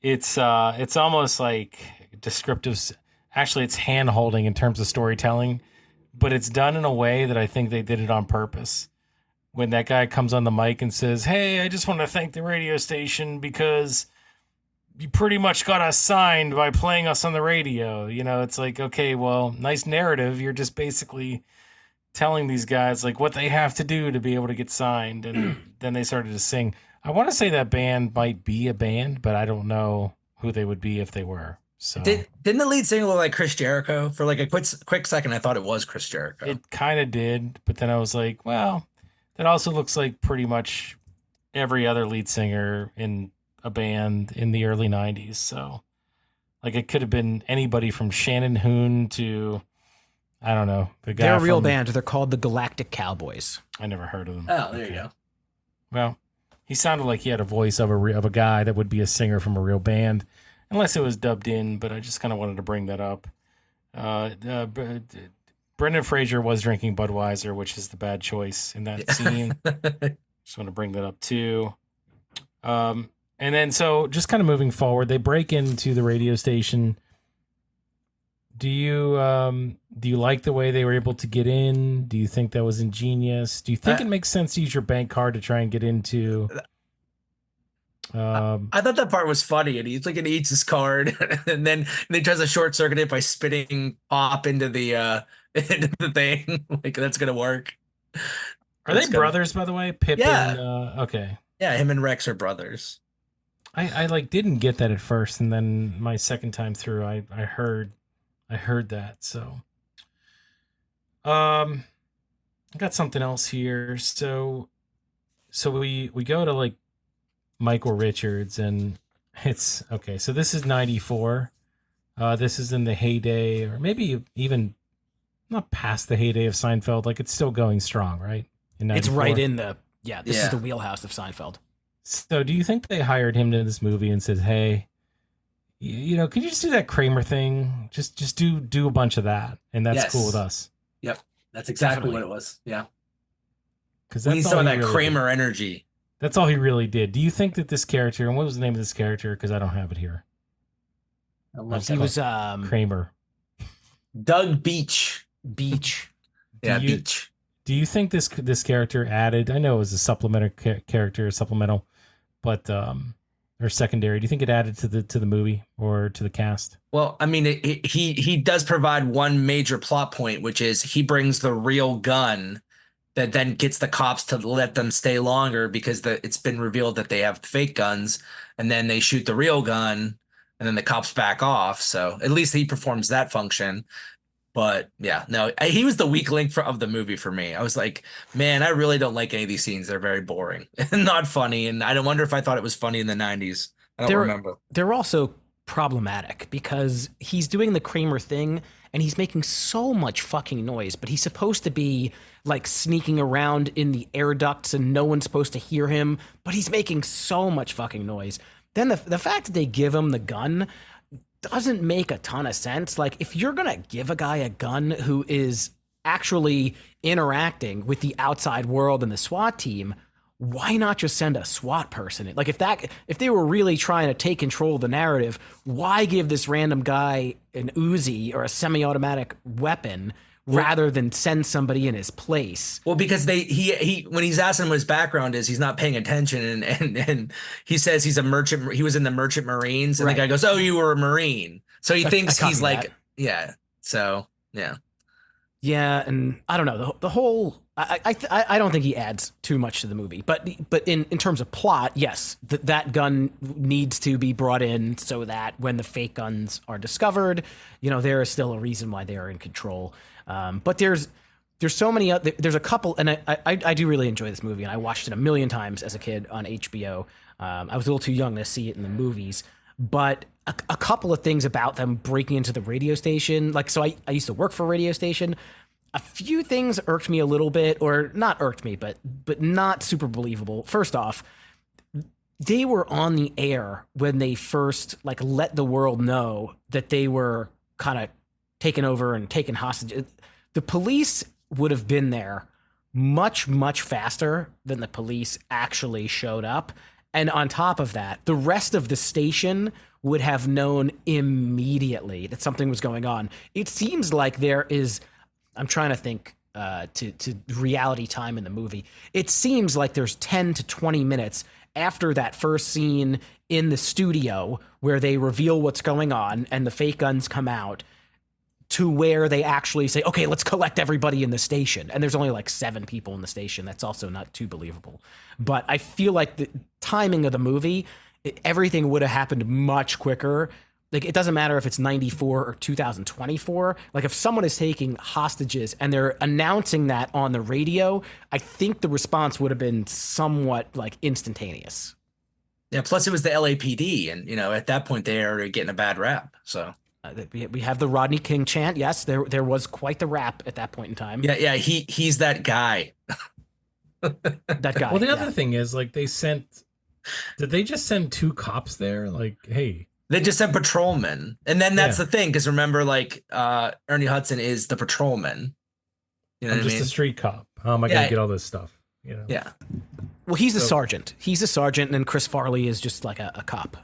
It's almost like descriptive. Actually, it's hand holding in terms of storytelling, but it's done in a way that I think they did it on purpose. When that guy comes on the mic and says, "Hey, I just want to thank the radio station because you pretty much got us signed by playing us on the radio." It's like, okay, well, nice narrative. You're just basically telling these guys like what they have to do to be able to get signed. And then they started to sing. I want to say that band might be a band, but I don't know who they would be if they were. So Didn't the lead singer look like Chris Jericho? For like a quick second, I thought it was Chris Jericho. it kind of did, but then I was like, well, that also looks like pretty much every other lead singer in a band in the early 90s. So like it could have been anybody from Shannon Hoon to, I don't know, the guy. They're a real from, band. They're called the Galactic Cowboys. I never heard of them. Oh, there you Okay. go. Well, he sounded like he had a voice of a guy that would be a singer from a real band, unless it was dubbed in. But I just kind of wanted to bring that up. Brendan Fraser was drinking Budweiser, which is the bad choice in that scene. Just want to bring that up too. And then so just kind of moving forward, they break into the radio station. Do you like the way they were able to get in? Do you think that was ingenious? Do you think it makes sense to use your bank card to try and get into? I thought that part was funny, and he's like, and he eats his card, and then he tries to short circuit it by spitting pop into the into the thing. Like that's gonna work. Are That's they good. brothers, by the way? Pip Yeah. and okay. Yeah, him and Rex are brothers. I like didn't get that at first, and then my second time through, I heard that. So, I got something else here. So we go to like Michael Richards, and it's okay. So this is 94. This is in the heyday, or maybe even not past the heyday of Seinfeld. Like it's still going strong, right? In It's 94. right in the this Yeah. is the wheelhouse of Seinfeld. So do you think they hired him to this movie and said, "Hey, could you just do that Kramer thing? Just do a bunch of that, and that's Yes. cool with us." Yep, that's exactly Definitely. what it was. Yeah, Because we need that's some all of he that really Kramer energy. did. That's all he really did. Do you think that this character, and what was the name of this character? Because I don't have it here. I love He that. was Kramer. Doug Beach. Beach. Yeah, you- Beach. Do you think this character added? I know it was a supplemental, but or secondary. Do you think it added to the movie or to the cast? Well, I mean, he does provide one major plot point, which is he brings the real gun that then gets the cops to let them stay longer because it's been revealed that they have fake guns, and then they shoot the real gun, and then the cops back off. So at least he performs that function. But yeah, no, he was the weak link of the movie for me. I was like, man, I really don't like any of these scenes. They're very boring and not funny. And I don't wonder if I thought it was funny in the 90s. I don't remember. They're also problematic because he's doing the Kramer thing and he's making so much fucking noise, but he's supposed to be like sneaking around in the air ducts and no one's supposed to hear him, but he's making so much fucking noise. Then the fact that they give him the gun doesn't make a ton of sense. Like, if you're gonna give a guy a gun who is actually interacting with the outside world and the SWAT team, why not just send a SWAT person? Like, if they were really trying to take control of the narrative, why give this random guy an Uzi or a semi-automatic weapon rather than send somebody in his place? Well, because he when he's asking him what his background is, he's not paying attention, and he says he's a merchant. He was in the Merchant Marines, and the guy goes, "Oh, you were a Marine," so he thinks he's like, that. yeah. So yeah. Yeah, and I don't know the whole. I don't think he adds too much to the movie, but in terms of plot, yes, that gun needs to be brought in so that when the fake guns are discovered, there is still a reason why they are in control. But there's so many. There's a couple, and I do really enjoy this movie, and I watched it a million times as a kid on HBO. I was a little too young to see it in the movies, but a couple of things about them breaking into the radio station. Like, so I used to work for a radio station. A few things irked me a little bit, or not irked me, but not super believable. First off, they were on the air when they first let the world know that they were kind of taken over and taken hostage. The police would have been there much, much faster than the police actually showed up. And on top of that, the rest of the station would have known immediately that something was going on. It seems like there is, I'm trying to think to reality time in the movie. It seems like there's 10 to 20 minutes after that first scene in the studio where they reveal what's going on and the fake guns come out to where they actually say, okay, let's collect everybody in the station. And there's only 7 people in the station. That's also not too believable. But I feel like the timing of the movie, everything would have happened much quicker. It doesn't matter if it's 94 or 2024. If someone is taking hostages and they're announcing that on the radio, I think the response would have been somewhat instantaneous. Yeah. Plus, it was the LAPD, and at that point they are getting a bad rap. So we have the Rodney King chant. Yes, there was quite the rap at that point in time. Yeah. He's that guy. That guy. Well, the other thing is did they just send 2 cops there? Hey. They just sent patrolmen. And then that's the thing, because remember, Ernie Hudson is the patrolman. You know I'm what I just mean? a street cop. How am I going to get all this stuff? Yeah. Well, he's a sergeant. He's a sergeant, and Chris Farley is just a cop.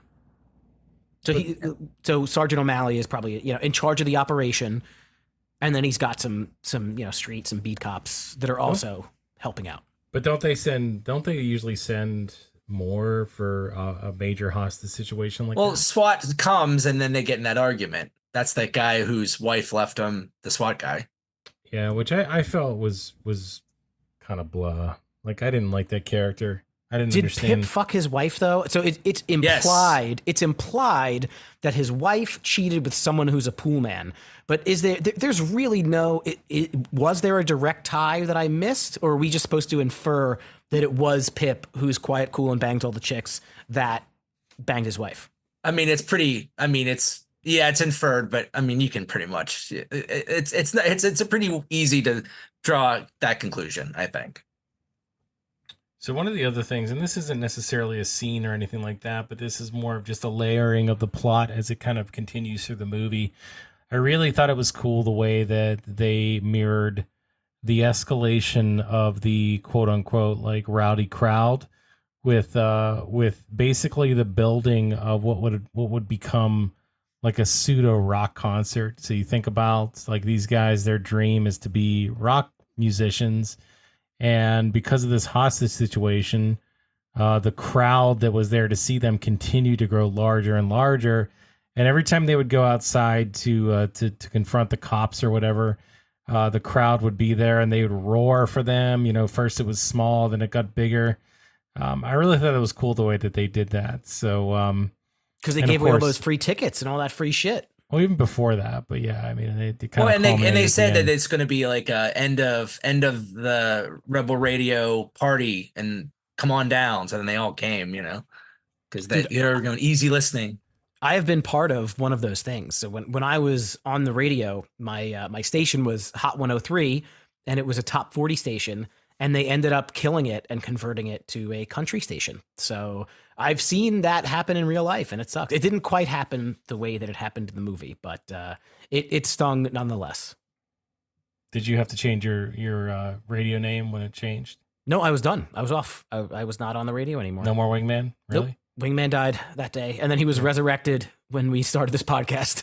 So Sergeant O'Malley is probably in charge of the operation, and then he's got some street, some beat cops that are also helping out. But don't they usually send more for a major hostage situation like that? Well, SWAT comes and then they get in that argument. That's that guy whose wife left him, the SWAT guy. Yeah, which I felt was kind of blah. I didn't like that character. I didn't understand. Did Pip fuck his wife though? So it's implied. Yes. It's implied that his wife cheated with someone who's a pool man. But there's really no. Was there a direct tie that I missed, or are we just supposed to infer that it was Pip, who's quiet, cool, and bangs all the chicks, that banged his wife? I mean, it's pretty. I mean, it's inferred, but I mean, you can pretty much. It's a pretty easy to draw that conclusion, I think. So one of the other things, and this isn't necessarily a scene or anything like that, but this is more of just a layering of the plot as it kind of continues through the movie. I really thought it was cool the way that they mirrored the escalation of the quote unquote rowdy crowd with basically the building of what would become a pseudo rock concert. So you think about these guys, their dream is to be rock musicians. And because of this hostage situation, the crowd that was there to see them continue to grow larger and larger. And every time they would go outside to confront the cops or whatever, the crowd would be there and they would roar for them. First it was small, then it got bigger. I really thought it was cool the way that they did that. So Because they And of gave away all course- those free tickets and all that free shit. Well, even before that, but yeah, I mean, they kind Well, of and they said that it's going to be like a end of the Rebel Radio party and come on down. So then they all came, because they're going easy listening. I have been part of one of those things. So when I was on the radio, my station was Hot 103, and it was a top 40 station, and they ended up killing it and converting it to a country station. So I've seen that happen in real life, and it sucked. It didn't quite happen the way that it happened in the movie, but it stung nonetheless. Did you have to change your radio name when it changed? No, I was done. I was off. I was not on the radio anymore. No more Wingman? Really? Nope. Wingman died that day, and then he was resurrected when we started this podcast.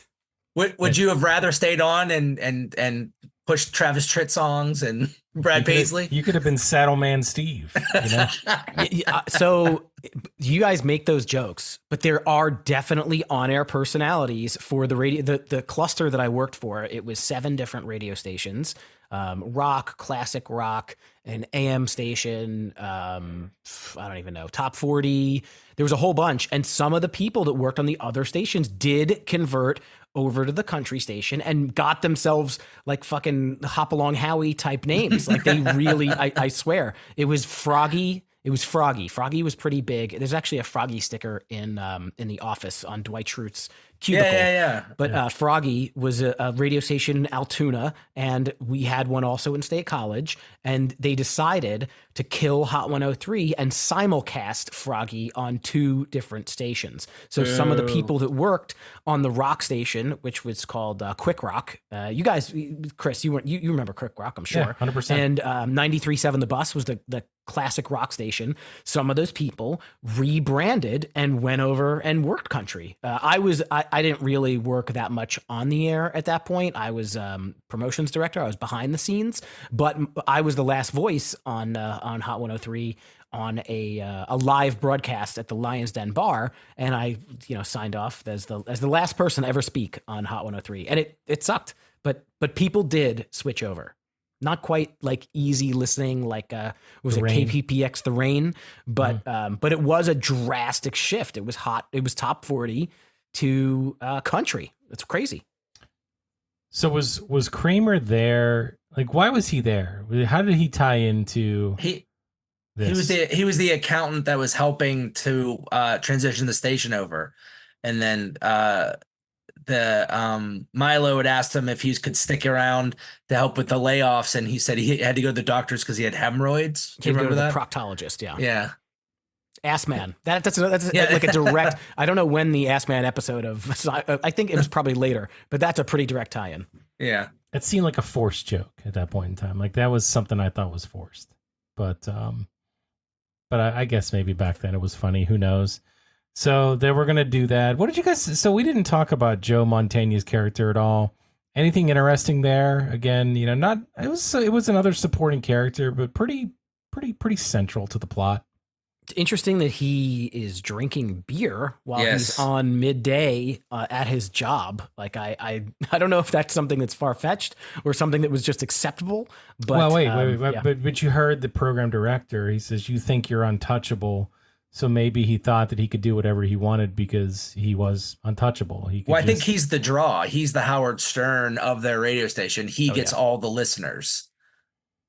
Would you have rather stayed on and pushed Travis Tritt songs and Brad Paisley? You could have been Saddleman Steve. So you guys make those jokes, but there are definitely on-air personalities for the radio. The cluster that I worked for, it was 7 different radio stations, rock, classic rock, an AM station. I don't even know, top 40. There was a whole bunch. And some of the people that worked on the other stations did convert over to the country station and got themselves like fucking Hopalong Howie type names. Like they really, I swear, it was Froggy. It was Froggy. Froggy was pretty big. There's actually a Froggy sticker in the office on Dwight Schrute's cubicle. Yeah. But Froggy was a radio station in Altoona, and we had one also in State College. And they decided to kill Hot 103 and simulcast Froggy on 2 different stations. So some of the people that worked on the rock station, which was called Quick Rock, you guys, Chris, you remember Quick Rock, I'm sure. Yeah, 100%. And 93.7 The Bus was the classic rock station. Some of those people rebranded and went over and worked country. I didn't really work that much on the air at that point. I was promotions director. I was behind the scenes, but I was the last voice on Hot 103 on a live broadcast at the Lions Den bar, and I signed off as the last person to ever speak on Hot 103, and it sucked, but people did switch over. Not quite like easy listening, like was it KPPX The Rain, but it was a drastic shift. It was hot. It was top 40 to country. It's crazy. So was Kramer there? Like, why was he there? How did he tie into this? He was the accountant that was helping to transition the station over, and then Milo had asked him if he could stick around to help with the layoffs, and he said he had to go to the doctors because he had hemorrhoids. Do you remember that? The proctologist, yeah. Yeah. Ass Man. That's like a direct. I don't know when the Ass Man episode of. I think it was probably later, but that's a pretty direct tie-in. Yeah. It seemed like a forced joke at that point in time. Like that was something I thought was forced, but I guess maybe back then it was funny. Who knows? So they were gonna do that. What did you guys? So we didn't talk about Joe Mantegna's character at all. Anything interesting there? Again, not. It was another supporting character, but pretty central to the plot. It's interesting that he is drinking beer while he's on midday at his job. Like I don't know if that's something that's far fetched or something that was just acceptable. But well, wait, yeah. but you heard the program director. He says you think you're untouchable. So maybe he thought that he could do whatever he wanted because he was untouchable. I think he's the draw. He's the Howard Stern of their radio station. He gets all the listeners.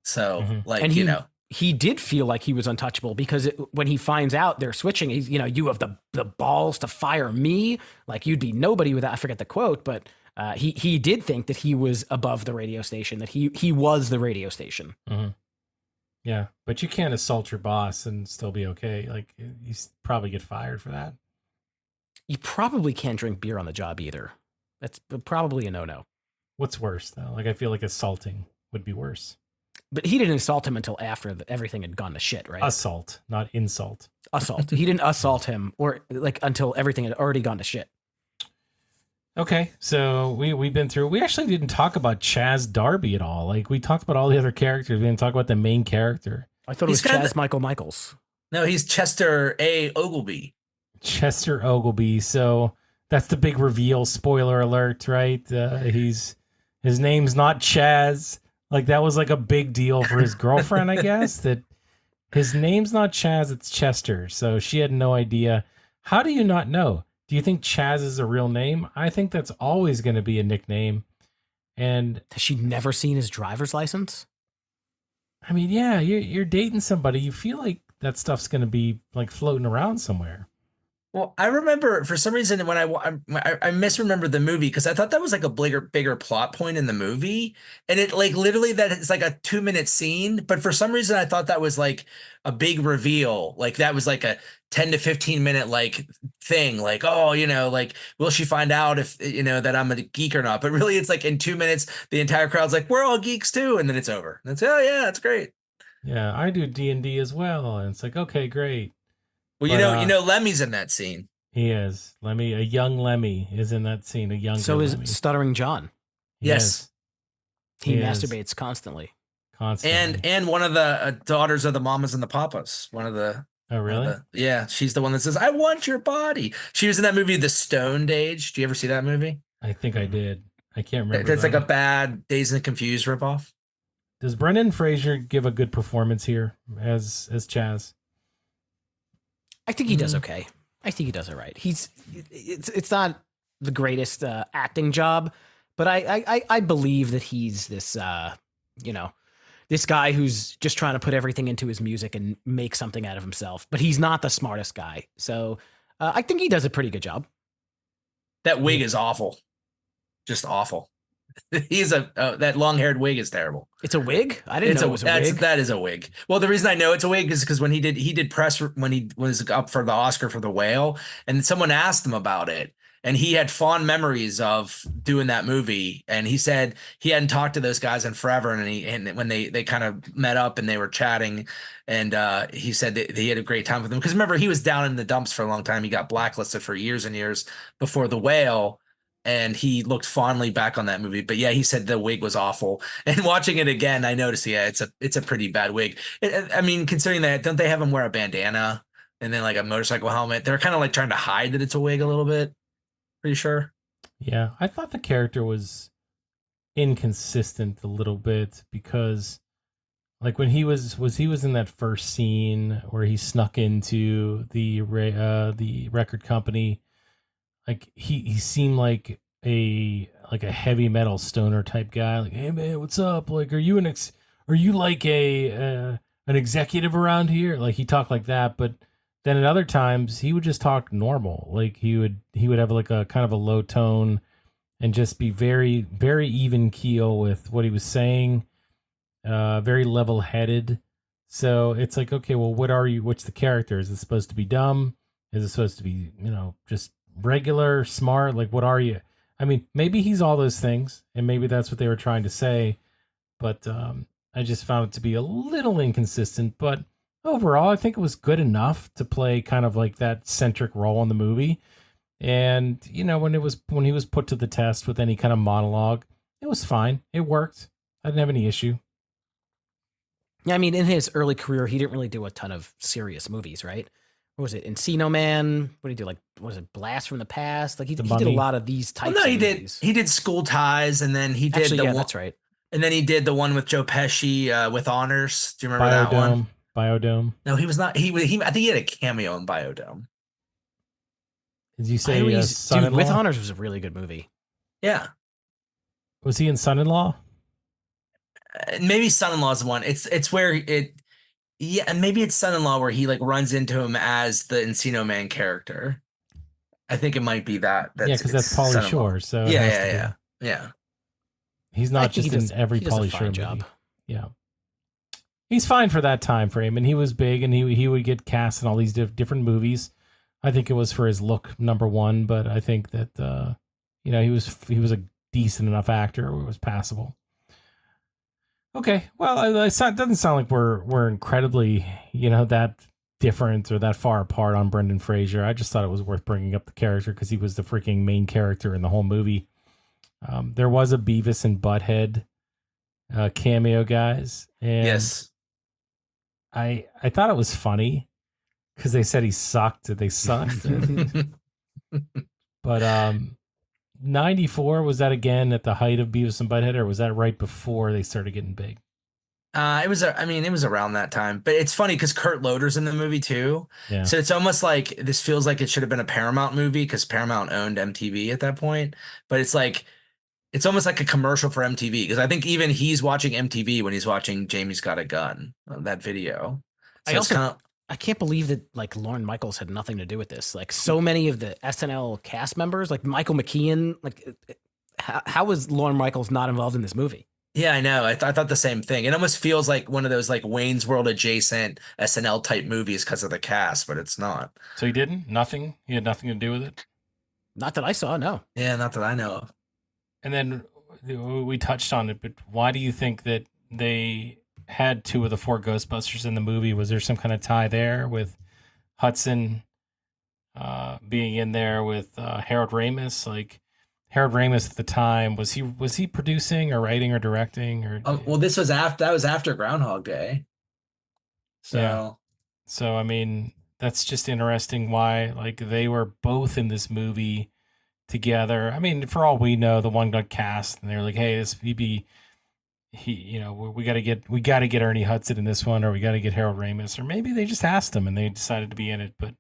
So, he did feel like he was untouchable because when he finds out they're switching, he's, you have the balls to fire me. Like you'd be nobody without, I forget the quote, but he did think that he was above the radio station, that he was the radio station. Mm-hmm. Yeah, but you can't assault your boss and still be okay. Like you probably get fired for that. You probably can't drink beer on the job either. That's probably a no-no. What's worse though? Like I feel like assaulting would be worse. But he didn't assault him until after everything had gone to shit, right? Assault, not insult. Assault. He didn't assault him or like until everything had already gone to shit. Okay, so we've been through. We actually didn't talk about Chaz Darby at all. Like we talked about all the other characters. We didn't talk about the main character. I thought it was Chaz Michael Michaels. No, he's Chester A. Ogilvy. Chester Ogilvy. So that's the big reveal. Spoiler alert, right? His name's not Chaz. Like that was like a big deal for his girlfriend, I guess, that his name's not Chaz, it's Chester. So she had no idea. How do you not know? Do you think Chaz is a real name? I think that's always going to be a nickname. And Has she never seen his driver's license? I mean, yeah, you're dating somebody. You feel like that stuff's going to be like floating around somewhere. Well, I remember for some reason when I misremembered the movie because I thought that was like a bigger plot point in the movie, and it like literally that it's like a 2 minute scene, but for some reason I thought that was like a big reveal, like that was like a 10 to 15 minute like thing, like oh like will she find out if that I'm a geek or not? But really it's like in 2 minutes the entire crowd's like we're all geeks too, and then it's over. That's oh yeah, that's great. Yeah, I do D&D as well, and it's like okay, great. Well, But Lemmy's in that scene. he is Lemmy, a young Lemmy is in that scene, a younger So is Lemmy. Stuttering John. He Yes. is, He He is. masturbates constantly. Constantly. And one of the daughters of the mamas and the papas. One of the Oh, really? yeah, she's the one that says, "I want your body." She was in that movie, The Stoned Age. Do you ever see that movie? I think I did. I can't remember. That's like though. a bad Dazed and Confused ripoff. Does Brendan Fraser give a good performance here as Chaz? I think he does okay. I think he does it right. It's not the greatest acting job, but I believe that he's this this guy who's just trying to put everything into his music and make something out of himself. But he's not the smartest guy, so I think he does a pretty good job. That wig is awful, just awful. He's that long-haired wig is terrible. It's a wig. I didn't know it was a wig. That is a wig. Well, the reason I know it's a wig is because when he did press when he was up for the Oscar for The Whale, and someone asked him about it, and he had fond memories of doing that movie, and he said he hadn't talked to those guys in forever, and when they kind of met up and they were chatting, and he said that he had a great time with them because remember he was down in the dumps for a long time. He got blacklisted for years and years before The Whale. And he looked fondly back on that movie, but yeah, he said the wig was awful. And watching it again, I noticed, yeah, it's a pretty bad wig. I mean, considering that, don't they have him wear a bandana and then like a motorcycle helmet? They're kind of like trying to hide that it's a wig a little bit. Pretty sure. Yeah, I thought the character was inconsistent a little bit because, like, when he was in that first scene where he snuck into the record company. Like he seemed like a heavy metal stoner type guy. Like, hey man, what's up? Like, are you are you like an executive around here? Like he talked like that, but then at other times he would just talk normal. Like he would have like a kind of a low tone and just be very very even keel with what he was saying. Very level headed. So it's like, okay, well, what's the character? Is it supposed to be dumb? Is it supposed to be just regular, smart? Like, what are you? I mean, maybe he's all those things, and maybe that's what they were trying to say. But I just found it to be a little inconsistent. But overall, I think it was good enough to play kind of like that centric role in the movie. And when he was put to the test with any kind of monologue, it was fine. It worked. I didn't have any issue. Yeah, I mean, in his early career, he didn't really do a ton of serious movies, right? What was it? Encino Man? What did he do? Like, what was it? Blast from the Past? Like he did a lot of these types. Well, no, of he movies. He did School Ties, and then he did Actually, yeah, that's right. And then he did the one with Joe Pesci with Honors. Do you remember that one? Biodome. No, he was not. He I think he had a cameo in Biodome. Did you say Dude, with Honors was a really good movie. Yeah. Was he in Son-in-Law? Maybe Son-in-Law's the one. It's where it. Yeah, and maybe it's Son-in-Law where he like runs into him as the Encino Man character. I think it might be that. Yeah, because that's Pauly Shore. So yeah. He's not just in every Pauly Shore job. Yeah, he's fine for that time frame, and he was big, and he would get cast in all these different movies. I think it was for his look, number one, but I think that he was a decent enough actor where it was passable. Okay, well, it doesn't sound like we're incredibly, that different or that far apart on Brendan Fraser. I just thought it was worth bringing up the character because he was the freaking main character in the whole movie. There was a Beavis and Butthead cameo, guys, and yes, I thought it was funny because they said he sucked. They sucked, but 94, was that again at the height of Beavis and Butthead, or was that right before they started getting big? I mean, it was around that time, but it's funny because Kurt Loder's in the movie too. Yeah. So it's almost like this feels like it should have been a Paramount movie because Paramount owned MTV at that point. But it's almost like a commercial for MTV because I think even he's watching MTV when he's watching Jamie's Got a Gun, that video. I So it's also kind of I can't believe that like Lorne Michaels had nothing to do with this. Like so many of the SNL cast members, like Michael McKean, like how was Lorne Michaels not involved in this movie? yeah, I know. I thought the same thing. It almost feels like one of those like Wayne's World adjacent SNL type movies because of the cast, but it's not. So he didn't? Nothing? He had nothing to do with it? Not that I saw, no. Yeah, not that I know of. And then we touched on it, but why do you think that they had two of the four Ghostbusters in the movie? Was there some kind of tie there with Hudson being in there with Harold Ramis? Like Harold Ramis at the time, was he producing or writing or directing or Well, that was after Groundhog Day. So Yeah. So I mean, that's just interesting why like they were both in this movie together. I mean, for all we know, the one got cast and they're like, "Hey, this he you know, we got to get Ernie Hudson in this one or we got to get Harold Ramis or maybe they just asked him and they decided to be in it, but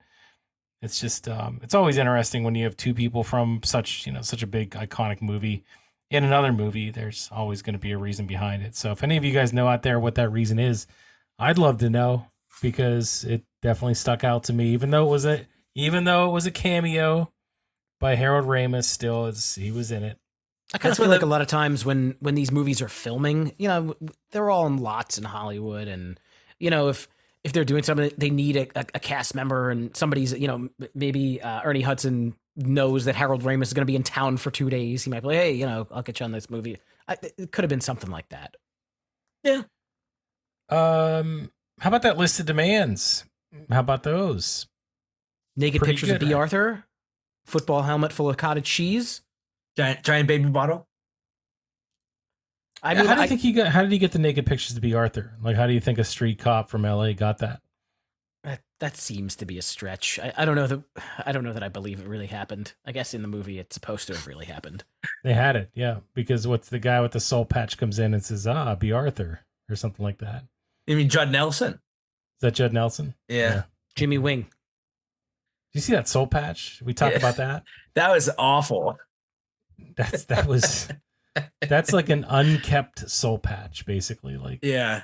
it's just it's always interesting when you have two people from such a big iconic movie in another movie. There's always going to be a reason behind it. So if any of you guys know out there what that reason is, I'd love to know because it definitely stuck out to me. Even though it was a cameo by Harold Ramis, he was in it. I kind of That's feel when like a lot of times when these movies are filming, they're all in lots in Hollywood, and if they're doing something, they need a cast member, and somebody's maybe Ernie Hudson knows that Harold Ramis is going to be in town for 2 days. He might be like, hey, I'll get you on this movie. It could have been something like that. yeah, How about that list of demands? How about those? Naked Pretty pictures good, of B. right? Arthur, football helmet full of cottage cheese. giant baby bottle. I mean, How did he get the naked pictures to be Arthur? Like, how do you think a street cop from LA got that? that seems to be a stretch. I don't know that I believe it really happened. I guess in the movie it's supposed to have really happened. They had it, yeah, because what's the guy with the soul patch comes in and says, be Arthur or something like that. You mean Judd Nelson? Is that Judd Nelson? Yeah. Jimmy Wing. Do you see that soul patch? We talked Yeah. about that. That was awful. That's like an unkept soul patch, basically. Like, Yeah.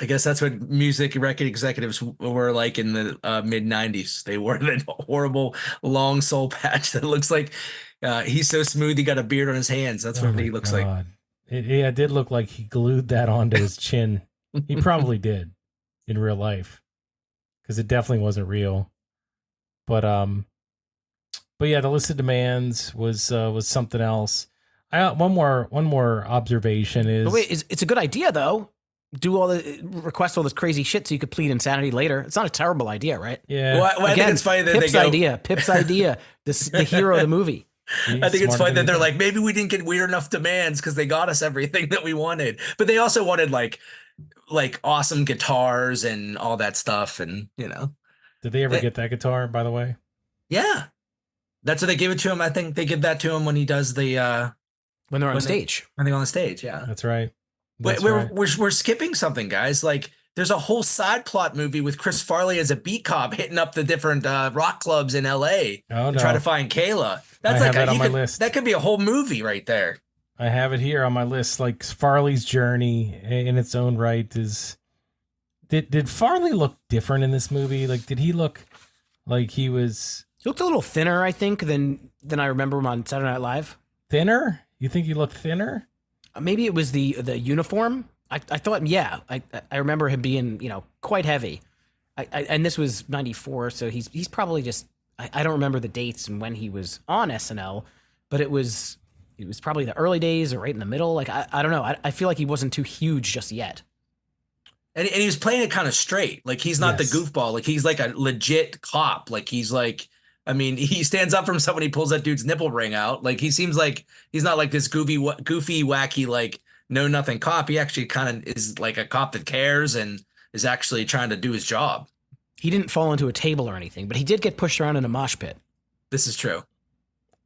I guess that's what music record executives were like in the mid 90s. They wore that horrible long soul patch that looks like he's so smooth he got a beard on his hands. That's what my he looks like. God. It did look like he glued that onto his chin. He probably did in real life because it definitely wasn't real. But yeah, the list of demands was something else. One more observation is But wait, it's a good idea though. Request all this crazy shit so you could plead insanity later. It's not a terrible idea, right? yeah. Well, I think it's funny that Pip's idea, the hero of the movie. I think it's funny that they're like, maybe we didn't get weird enough demands because they got us everything that we wanted, but they also wanted like awesome guitars and all that stuff, and Did they ever get that guitar, by the way? yeah, that's what they give it to him. I think they give that to him when he does the When they're on when they- stage. when they're on the stage. Yeah, That's right. we're skipping something, guys. Like, there's a whole side plot movie with Chris Farley as a beat cop hitting up the different rock clubs in L.A. Oh, to try no. to find Kayla. That's I like have that on my list. That could be a whole movie right there. I have it here on my list. Like Farley's journey in its own right is. Did Farley look different in this movie? Like, did he look like he was He looked a little thinner, I think, than I remember him on Saturday Night Live. thinner? You think he looked thinner? Maybe it was the uniform. I thought, yeah, I remember him being quite heavy. And this was '94, so he's probably just I don't remember the dates and when he was on SNL, but it was probably the early days or right in the middle. Like I don't know. I feel like he wasn't too huge just yet. And he was playing it kind of straight. Like, he's not Yes. the goofball. Like, he's like a legit cop. Like, he's like, I mean, he stands up from someone, he pulls that dude's nipple ring out. Like, he seems like he's not like this goofy, wacky, like, know nothing cop. He actually kind of is like a cop that cares and is actually trying to do his job. He didn't fall into a table or anything, but he did get pushed around in a mosh pit. This is true.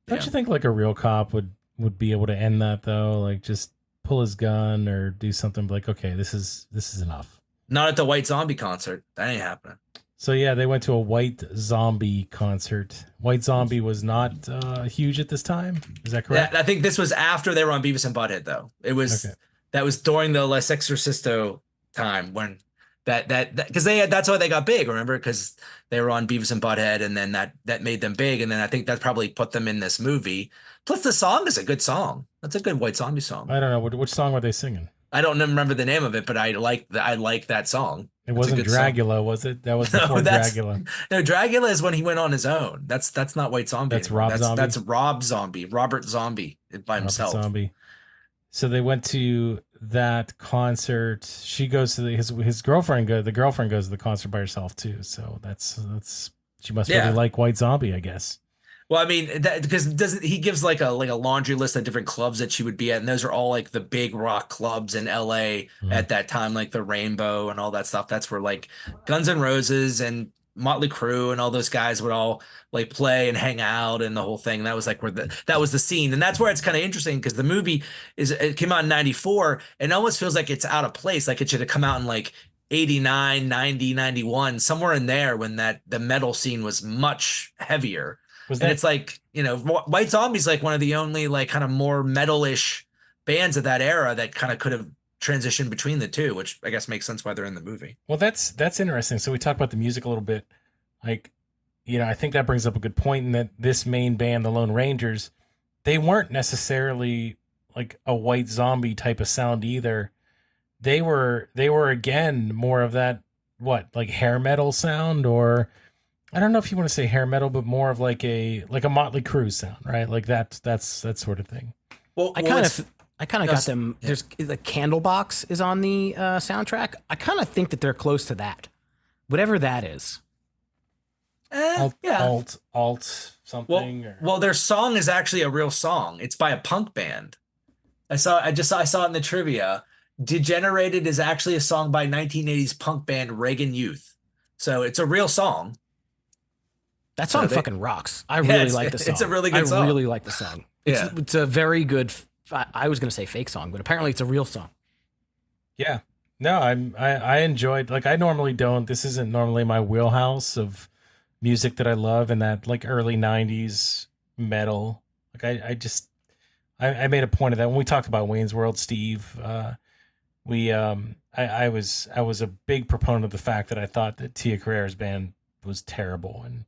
Don't Yeah. you think like a real cop would be able to end that though? Like just pull his gun or do something like, okay, this is enough. Not at the White Zombie concert. That ain't happening. So yeah, they went to a White Zombie concert. White Zombie was not huge at this time. Is that correct? Yeah, I think this was after they were on Beavis and Butthead, though. Okay. That was during the Les Exorcisto time when because that's why they got big. Remember, because they were on Beavis and Butthead, and then that made them big, and then I think that probably put them in this movie. Plus, the song is a good song. That's a good White Zombie song. I don't know which song were they singing. I don't remember the name of it, but I like that song. It wasn't Dragula, was it? That was before Dragula. No, Dragula is when he went on his own. That's not White Zombie. That's Rob Zombie. That's Rob Zombie, Robert Zombie by himself. Zombie. So they went to that concert. She goes to his girlfriend. The girlfriend goes to the concert by herself too. So that's she must really like White Zombie, I guess. Well, I mean, because he gives like a laundry list of different clubs that she would be at, and those are all like the big rock clubs in LA at that time, like the Rainbow and all that stuff. That's where like Guns N' Roses and Motley Crue and all those guys would all like play and hang out and the whole thing. That was like that was the scene, and that's where it's kind of interesting because the movie it came out in '94 and it almost feels like it's out of place, like it should have come out in like 89, 90, 91, somewhere in there when the metal scene was much heavier. And it's like, White Zombie's like one of the only like kind of more metal-ish bands of that era that kind of could have transitioned between the two, which I guess makes sense why they're in the movie. Well, that's interesting. So we talked about the music a little bit. Like, I think that brings up a good point in that this main band, the Lone Rangers, they weren't necessarily like a White Zombie type of sound either. They were again more of that like hair metal sound, or I don't know if you want to say hair metal, but more of like a Motley Crue sound, right? Like that's that sort of thing. Well, I kind of got them. Yeah. There's the Candlebox is on the soundtrack. I kind of think that they're close to that, whatever that is. Alt something. Well, their song is actually a real song. It's by a punk band. I saw it in the trivia. Degenerated is actually a song by 1980s punk band Reagan Youth. So it's a real song. That song fucking rocks. I really like the song. It's a really good song. I really like the song. It's a very good, I was going to say fake song, but apparently it's a real song. Yeah. No, I enjoyed, like I normally don't, this isn't normally my wheelhouse of music that I love, and that like early 90s metal. Like I made a point of that when we talked about Wayne's World, Steve. I was a big proponent of the fact that I thought that Tia Carrere's band was terrible, and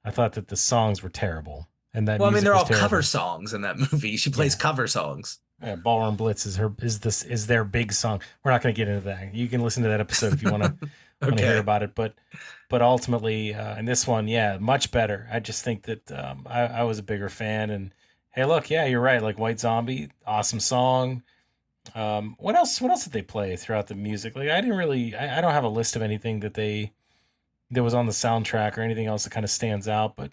I thought that the songs were terrible, and that they're all cover songs in that movie. She plays cover songs. Yeah, Ballroom Blitz is their big song. We're not going to get into that. You can listen to that episode if you want to hear about it. But ultimately, in this one, much better. I just think that I was a bigger fan. And hey, look, you're right. Like White Zombie, awesome song. What else did they play throughout the music? Like I don't have a list of anything that was on the soundtrack or anything else that kind of stands out, but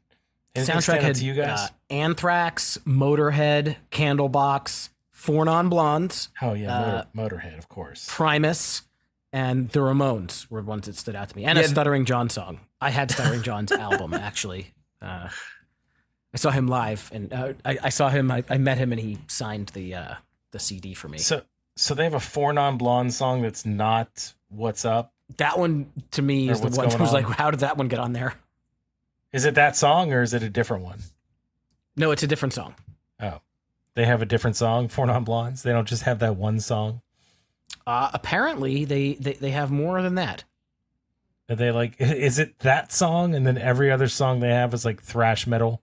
soundtrack had to you guys? Anthrax, Motorhead, Candlebox, Four Non Blondes. Oh yeah, Motorhead, of course. Primus, and the Ramones were ones that stood out to me, and a Stuttering John song. I had Stuttering John's album actually. I saw him live, and I saw him. I met him, and he signed the CD for me. So they have a Four Non Blonde song that's not What's Up. That one to me is the one that was like, how did that one get on there? Is it that song or is it a different one? No, it's a different song. Oh, they have a different song, Four Non Blondes. They don't just have that one song. Apparently, they have more than that. Are they like? Is it that song and then every other song they have is like thrash metal?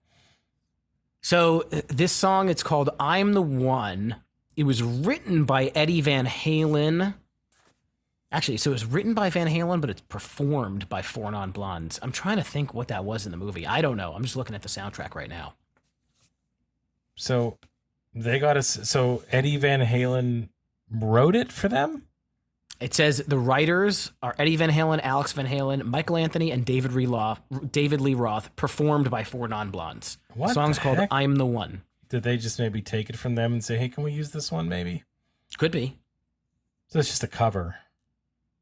So this song, it's called "I'm the One." It was written by Eddie Van Halen. Actually, so it was written by Van Halen, but it's performed by Four Non Blondes. I'm trying to think what that was in the movie. I don't know. I'm just looking at the soundtrack right now. So they got us. So Eddie Van Halen wrote it for them? It says the writers are Eddie Van Halen, Alex Van Halen, Michael Anthony, and David Lee Roth, performed by Four Non Blondes. What the song's called "I'm the One." Did they just maybe take it from them and say, hey, can we use this one maybe? Could be. So it's just a cover.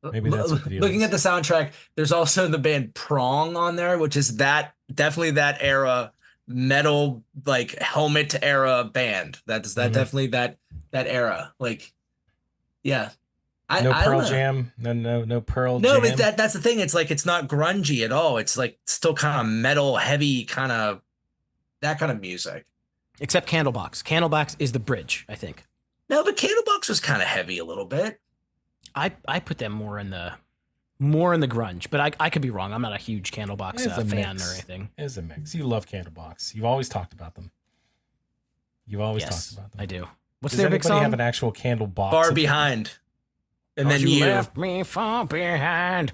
Maybe that's what the deal Looking is. at the soundtrack, there's also the band Prong on there, which is definitely that era metal, like helmet era band. That's definitely that that era. Like, yeah, No I don't Pearl know. Jam. No Pearl No, but Jam. that's the thing. It's like it's not grungy at all. It's like still kind of metal, heavy, kind of that kind of music. Except Candlebox. Candlebox is the bridge, I think. No, but Candlebox was kind of heavy a little bit. I put them more in the grunge, but I could be wrong. I'm not a huge Candlebox It's a fan mix. or anything. It's a mix. You love Candlebox. You've always talked about them. You've always Yes, talked about them. I do. What's Does their big anybody song? have an actual Candlebox? Far behind, and then you you. left me far behind.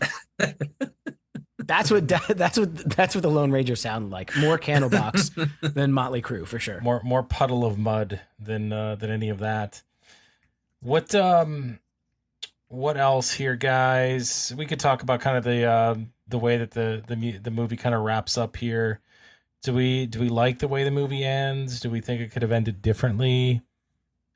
That's what the Lone Ranger sounded like. More Candlebox than Motley Crue for sure. More puddle of mud than any of that. What else here, guys? We could talk about kind of the way that the movie kind of wraps up here. Do we like the way the movie ends? Do we think it could have ended differently?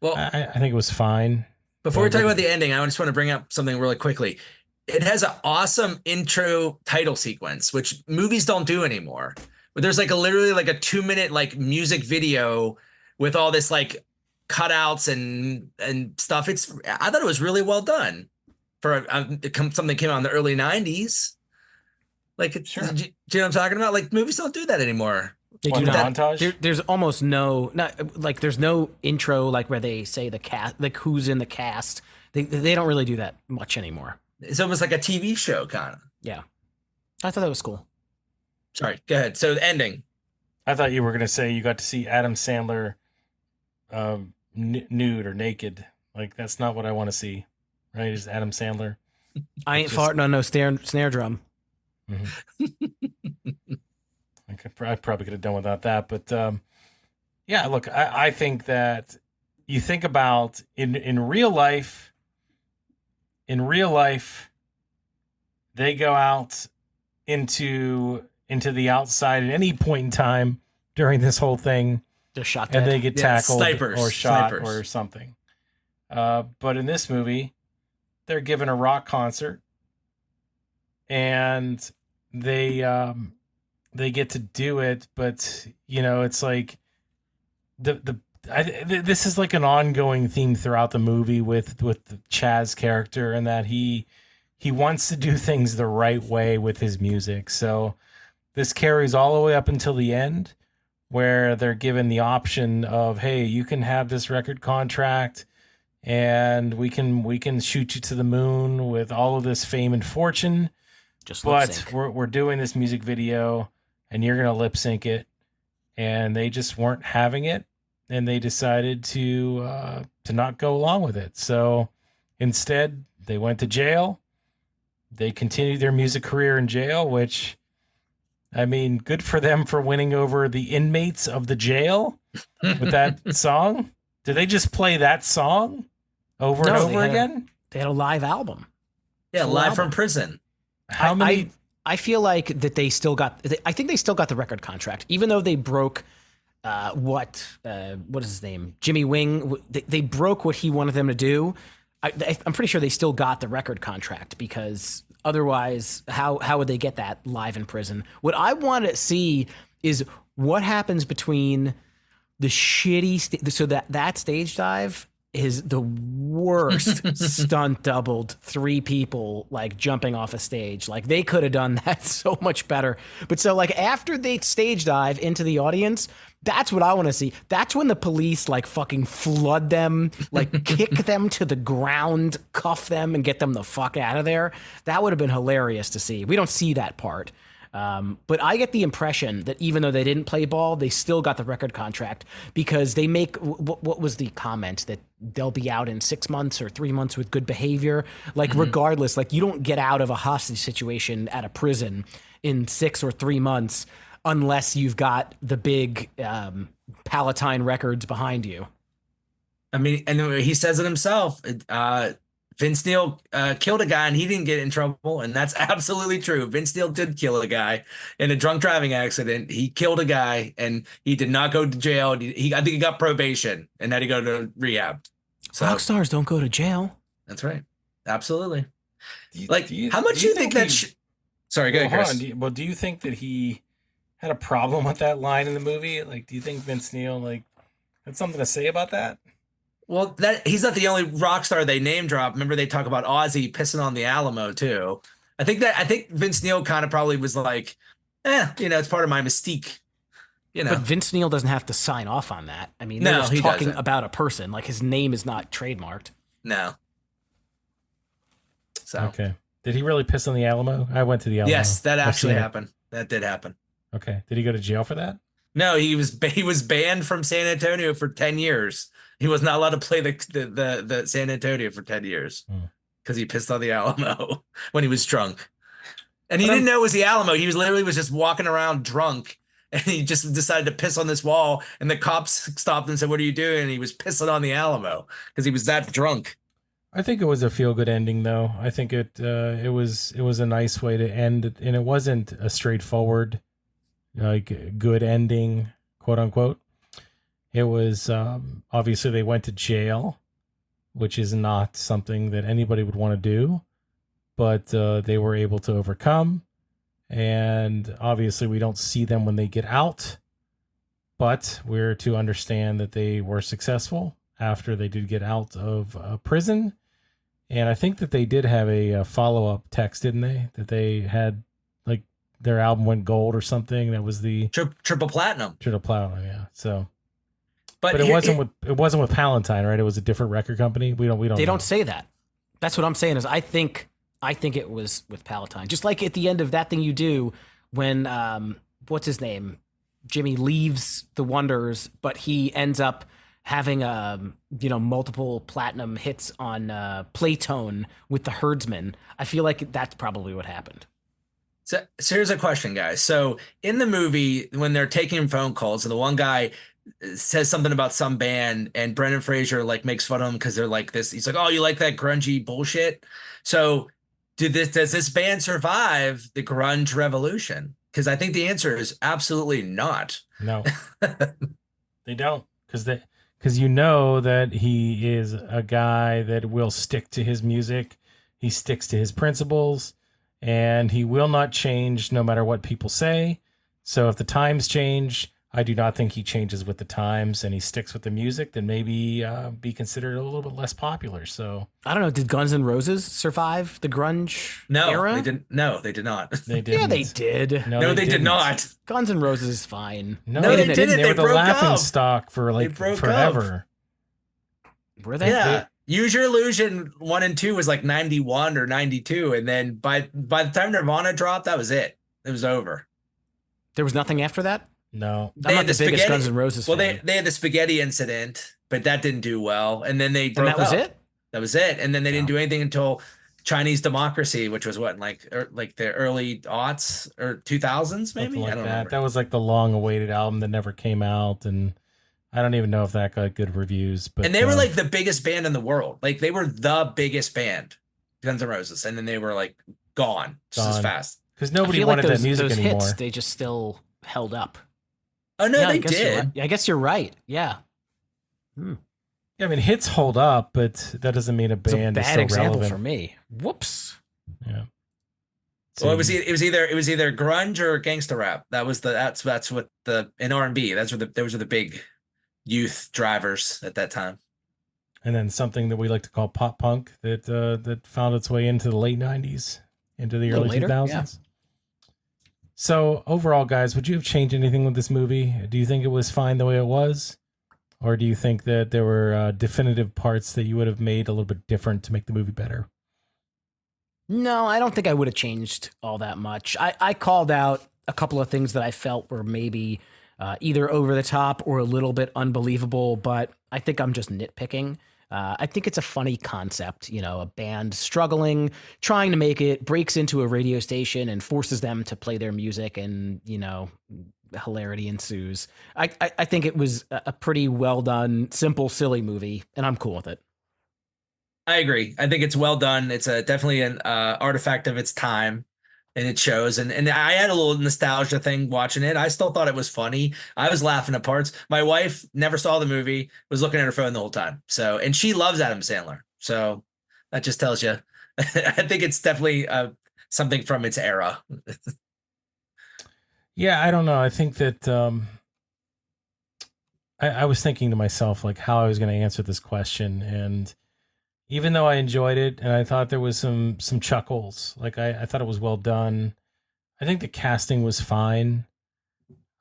Well, I think it was fine. before we talk about the ending, I just want to bring up something really quickly. It has an awesome intro title sequence, which movies don't do anymore. But there's like literally like a 2-minute like music video with all this like cutouts and stuff. I thought it was really well done for something that came out in the early 90s. Like, Sure. Do you know what I'm talking about? Like, movies don't do that anymore. They What, do the not. montage? There's almost there's no intro like where they say the cast, like who's in the cast. They don't really do that much anymore. It's almost like a TV show, kind of. Yeah, I thought that was cool. Sorry, go ahead. So the ending. I thought you were gonna say you got to see Adam Sandler nude or naked. Like, that's not what I want to see. Right? Is Adam Sandler? I ain't Just- farting on no snare drum. I probably could have done without that, but yeah. Look, I think that you think about in real life. In real life, they go out into the outside at any point in time during this whole thing, Just shot and dead. they get Yeah, tackled snipers, or shot snipers. or something. But in this movie, they're given a rock concert, and they get to do it. But it's like this is like an ongoing theme throughout the movie with the Chaz character, and that he wants to do things the right way with his music. So this carries all the way up until the end, where they're given the option of, hey, you can have this record contract, and we can shoot you to the moon with all of this fame and fortune, Just lip but sync. we're doing this music video, and you're gonna lip sync it. And they just weren't having it, and they decided to not go along with it. So instead, they went to jail. They continued their music career in jail, which, I mean, good for them for winning over the inmates of the jail with that song. Did they just play that song over and No, over they had- again? They had a live album. Yeah, Full live album. from prison. How many? I feel like that they still got. I think they still got the record contract, even though they broke. What is his name? Jimmy Wing. They broke what he wanted them to do. I'm pretty sure they still got the record contract, because otherwise, how would they get that live in prison? What I want to see is what happens between the shitty. So that stage dive is the worst stunt doubled 3 people like jumping off a stage. Like, they could have done that so much better. But so like after they stage dive into the audience, that's what I want to see. That's when the police like fucking flood them, like kick them to the ground, cuff them, and get them the fuck out of there. That would have been hilarious to see. We don't see that part. But I get the impression that even though they didn't play ball, they still got the record contract, because they make what was the comment that they'll be out in 6 months or 3 months with good behavior. Like, regardless, like, you don't get out of a hostage situation at a prison in 6 or 3 months unless you've got the big Palatine Records behind you. I mean, and he says it himself. Vince Neil killed a guy and he didn't get in trouble, and that's absolutely true. Vince Neil did kill a guy in a drunk driving accident. He killed a guy and he did not go to jail. I think he got probation and had to go to rehab. So Rock stars don't go to jail. that's right. Absolutely. Do Like, how much do you think that? Sorry, go Well, ahead, hold Chris. on. Do you think that he had a problem with that line in the movie? Like, do you think Vince Neil had something to say about that? Well, that he's not the only rock star they name drop. Remember they talk about Ozzy pissing on the Alamo too. I think Vince Neil kind of probably was like, it's part of my mystique, you But know. Vince Neil doesn't have to sign off on that. I mean, they're No, just he talking doesn't. about a person. Like his name is not trademarked. No. So Okay. Did he really piss on the Alamo? I went to the yes, Alamo. that I've actually seen it. happened. That did happen. Okay. Did he go to jail for that? No, he was banned from San Antonio for 10 years. He was not allowed to play the San Antonio for 10 years Hmm. because he pissed on the Alamo when he was drunk. And he But didn't I'm know it was the Alamo. He was literally was just walking around drunk and he just decided to piss on this wall and the cops stopped and said, "What are you doing?" And he was pissing on the Alamo because he was that drunk. I think it was a feel good ending though. I think it was a nice way to end it, and it wasn't a straightforward like good ending, quote unquote. It was obviously they went to jail, which is not something that anybody would want to do, but they were able to overcome. And obviously, we don't see them when they get out, but we're to understand that they were successful after they did get out of prison. And I think that they did have a follow up text, didn't they? That they had like their album went gold or something. That was the Triple platinum. Triple Platinum, yeah. So, But but it wasn't with Palatine, right? It was a different record company. We don't They know. don't say that. That's what I'm saying. Is I think it was with Palatine. Just like at the end of That Thing You Do, when what's his name, Jimmy leaves the Wonders, but he ends up having multiple platinum hits on Playtone with the Herdsman. I feel like that's probably what happened. so here's a question, guys. So in the movie, when they're taking phone calls, and the one guy says something about some band, and Brendan Fraser like makes fun of him because they're like this. He's like, "Oh, you like that grungy bullshit?" So, does this band survive the grunge revolution? Because I think the answer is absolutely not. No, they don't, because you know that he is a guy that will stick to his music. He sticks to his principles, and he will not change no matter what people say. So if the times change, I do not think he changes with the times, and he sticks with the music. Then maybe be considered a little bit less popular. So I don't know. Did Guns N' Roses survive the grunge No, era? they didn't. No, they did not. they didn't. Yeah, they did. No, they did didn't. not. Guns N' Roses is fine. No, they didn't. They They were the broke laughing up. stock for like broke forever. Were they? Yeah. Use Your Illusion 1 and 2 was like 91 or 92. And then by the time Nirvana dropped, that was it. It was over. There was nothing after that. No, I'm not the biggest Guns N' Roses Well, fan. they had the spaghetti incident, but that didn't do well. And then they And broke that was up. it. That was it. And then they didn't Oh. do anything until Chinese Democracy, which was what, like the early aughts or 2000s, maybe? something like I don't that. remember. That was like the long-awaited album that never came out, and I don't even know if that got good reviews. But And they were like the biggest band in the world. Like they were the biggest band, Guns N' Roses. And then they were like gone just as Gone. fast. because I nobody feel wanted like that music those anymore. hits, they just still held up. Oh, no, Yeah, they I guess you're did. right. I guess you're right. Yeah. Yeah, I mean, hits hold up, but that doesn't mean a It's a band is bad still example relevant. for me. Whoops. Yeah. Well, it was either grunge or gangster rap. That's what the in R&B. Those were the big youth drivers at that time. And then something that we like to call pop punk that found its way into the late '90s, into the A little early later, 2000s. So overall, guys, would you have changed anything with this movie? Do you think it was fine the way it was, or do you think that there were definitive parts that you would have made a little bit different to make the movie better? No, I don't think I would have changed all that much. I called out a couple of things that I felt were maybe either over the top or a little bit unbelievable, but I think I'm just nitpicking. I think it's a funny concept, a band struggling, trying to make it, breaks into a radio station and forces them to play their music, and hilarity ensues. I think it was a pretty well done, simple, silly movie, and I'm cool with it. I agree. I think it's well done. It's definitely an artifact of its time, and it shows. And I had a little nostalgia thing watching it. I still thought it was funny. I was laughing at parts. My wife never saw the movie, was looking at her phone the whole time. So, and she loves Adam Sandler. So that just tells you. I think it's definitely something from its era. Yeah, I don't know. I think that I was thinking to myself like how I was going to answer this question, and even though I enjoyed it and I thought there was some chuckles, like I thought it was well done. I think the casting was fine.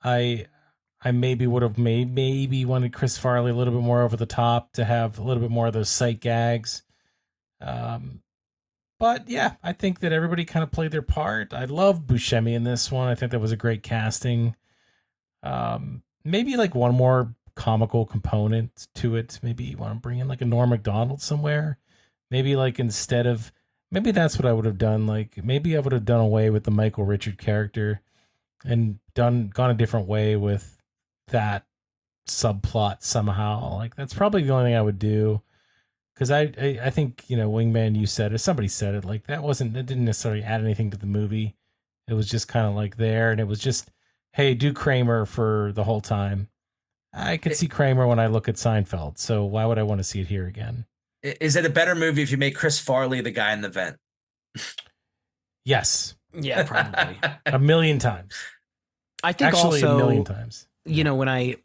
I I maybe would have maybe wanted Chris Farley a little bit more over the top to have a little bit more of those sight gags. Um, but yeah, I think that everybody kind of played their part. I love Buscemi in this one. I think that was a great casting. Maybe like one more comical component to it. Maybe you want to bring in like a Norm Macdonald somewhere. Maybe like instead of maybe that's what I would have done. Like maybe I would have done away with the Michael Richard character and gone a different way with that subplot somehow. Like that's probably the only thing I would do. Because I think, you know, Wingman, you said, or somebody said it, like that didn't necessarily add anything to the movie. It was just kind of like there, and it was just, hey, do Kramer for the whole time. I could see Kramer when I look at Seinfeld, so why would I want to see it here again? Is it a better movie if you make Chris Farley the guy in the vent? Yes, Yeah, probably. a million times. I think Actually, also, a million times. you know, when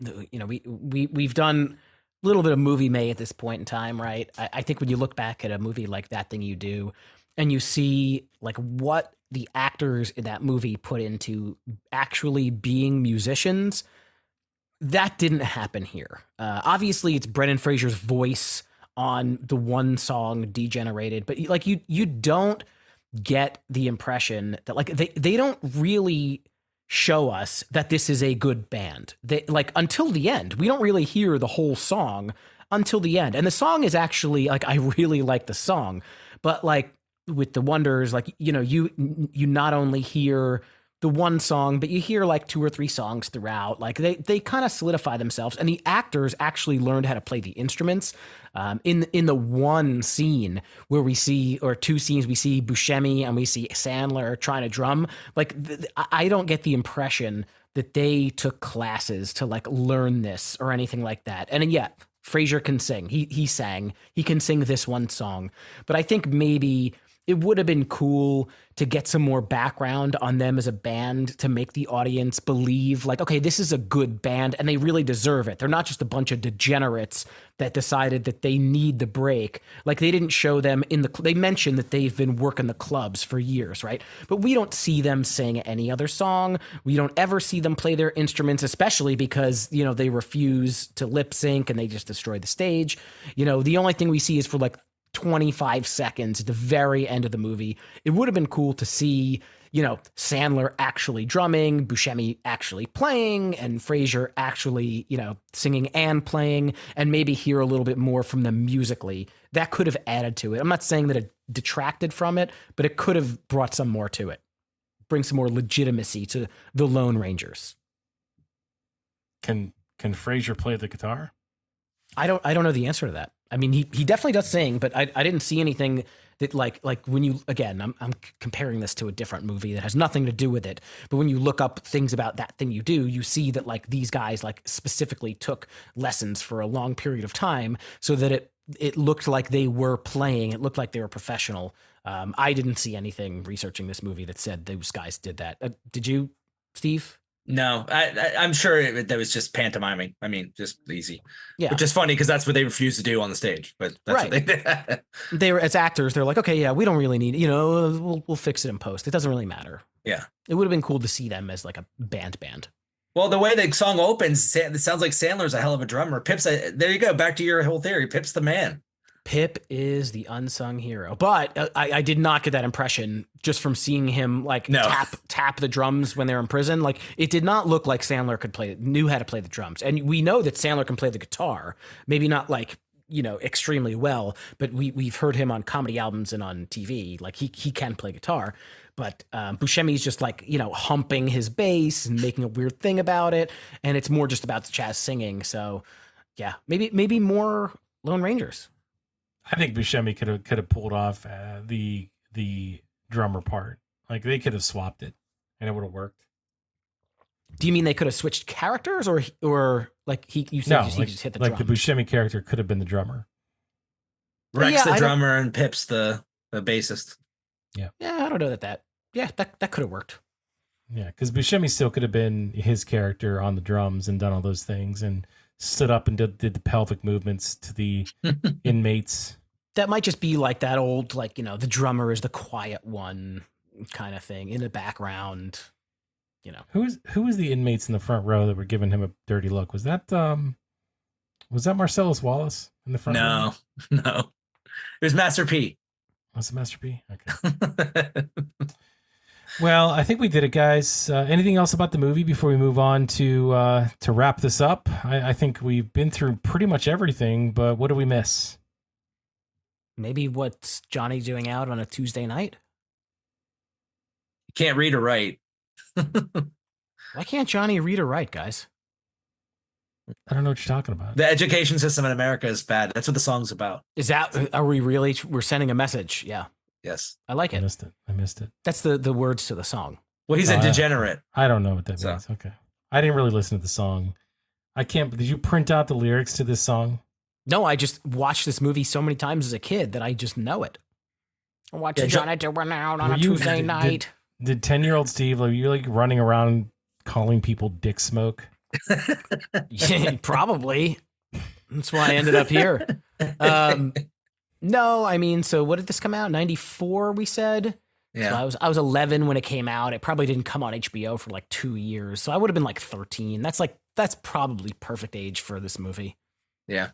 we've done a little bit of movie May at this point in time, right? I think when you look back at a movie like That Thing You Do, and you see like what the actors in that movie put into actually being musicians, that didn't happen here. Obviously, it's Brendan Fraser's voice on the one song "Degenerated," but like you don't get the impression that like they don't really show us that this is a good band. They like until the end. We don't really hear the whole song until the end. And the song is actually like I really like the song, but like with the Wonders, like you know, you not only hear the one song, but you hear like two or three songs throughout. Like they kind of solidify themselves, and the actors actually learned how to play the instruments. In the one scene where we see, or two scenes, we see Buscemi and we see Sandler trying to drum. Like I don't get the impression that they took classes to like learn this or anything like that. And yet Fraser can sing. He sang. He can sing this one song. But I think maybe it would have been cool to get some more background on them as a band to make the audience believe like, okay, this is a good band and they really deserve it. They're not just a bunch of degenerates that decided that they need the break. Like they didn't show them they mentioned that they've been working the clubs for years, right? But we don't see them sing any other song. We don't ever see them play their instruments, especially because, you know, they refuse to lip sync and they just destroy the stage. You know, the only thing we see is for like 25 seconds at the very end of the movie. It would have been cool to see, you know, Sandler actually drumming, Buscemi actually playing, and Fraser actually, you know, singing and playing, and maybe hear a little bit more from them musically. That could have added to it. I'm not saying that it detracted from it, but it could have brought some more to it. Bring some more legitimacy to the Lone Rangers. Can Fraser play the guitar? I don't know the answer to that. I mean, he definitely does sing, but I didn't see anything that like when you, again, I'm comparing this to a different movie that has nothing to do with it. But when you look up things about That Thing You Do, you see that like these guys like specifically took lessons for a long period of time so that it looked like they were playing. It looked like they were professional. I didn't see anything researching this movie that said those guys did that. Did you, Steve? No, I'm sure that was just pantomiming. I mean, just easy. Yeah. Which is funny because that's what they refuse to do on the stage. But that's Right. what they did. They were, as actors, they're like, okay, yeah, we don't really need, you know, we'll fix it in post. It doesn't really matter. Yeah. It would have been cool to see them as like a band. Well, the way the song opens, it sounds like Sandler's a hell of a drummer. There you go. Back to your whole theory. Pip's the man. Pip is the unsung hero, but I did not get that impression just from seeing him like tap the drums when they're in prison. Like it did not look like Sandler knew how to play the drums, and we know that Sandler can play the guitar. Maybe not like, you know, extremely well, but we've heard him on comedy albums and on TV. Like he can play guitar, but Buscemi's just like, you know, humping his bass and making a weird thing about it, and it's more just about Chaz singing. So yeah, maybe more Lone Rangers. I think Buscemi could have pulled off the drummer part. Like they could have swapped it, and it would have worked. Do you mean they could have switched characters, or like you said he just hit the like drums? the Buscemi character could have been the drummer. Rex the drummer and Pip's the bassist. Yeah, I don't know that could have worked. Yeah, because Buscemi still could have been his character on the drums and done all those things, and stood up and did the pelvic movements to the inmates. That might just be like that old, like, the drummer is the quiet one kind of thing in the background. Who was the inmates in the front row that were giving him a dirty look? Was that Marcellus Wallace in the front row? No. It was Master P. Was it Master P? Okay. Well, I think we did it, guys. Anything else about the movie before we move on to wrap this up? I think we've been through pretty much everything, but what did we miss? Maybe what's Johnny doing out on a Tuesday night? Can't read or write. Why can't Johnny read or write, guys? I don't know what you're talking about. The education system in America is bad. That's what the song's about. Are we really? We're sending a message. Yeah. Yes. I like it. I missed it. That's the words to the song. Well, he's a degenerate. I don't know what that means. Okay. I didn't really listen to the song. Did you print out the lyrics to this song? No, I just watched this movie so many times as a kid that I just know it. I watched Johnny doing out on a Tuesday night. Did 10-year-old Steve, were you like running around calling people dick smoke? Yeah, probably. That's why I ended up here. No, I mean, so what did this come out? 94, we said? Yeah. So I was 11 when it came out. It probably didn't come on HBO for like 2 years. So I would have been like 13. That's probably perfect age for this movie. Yeah.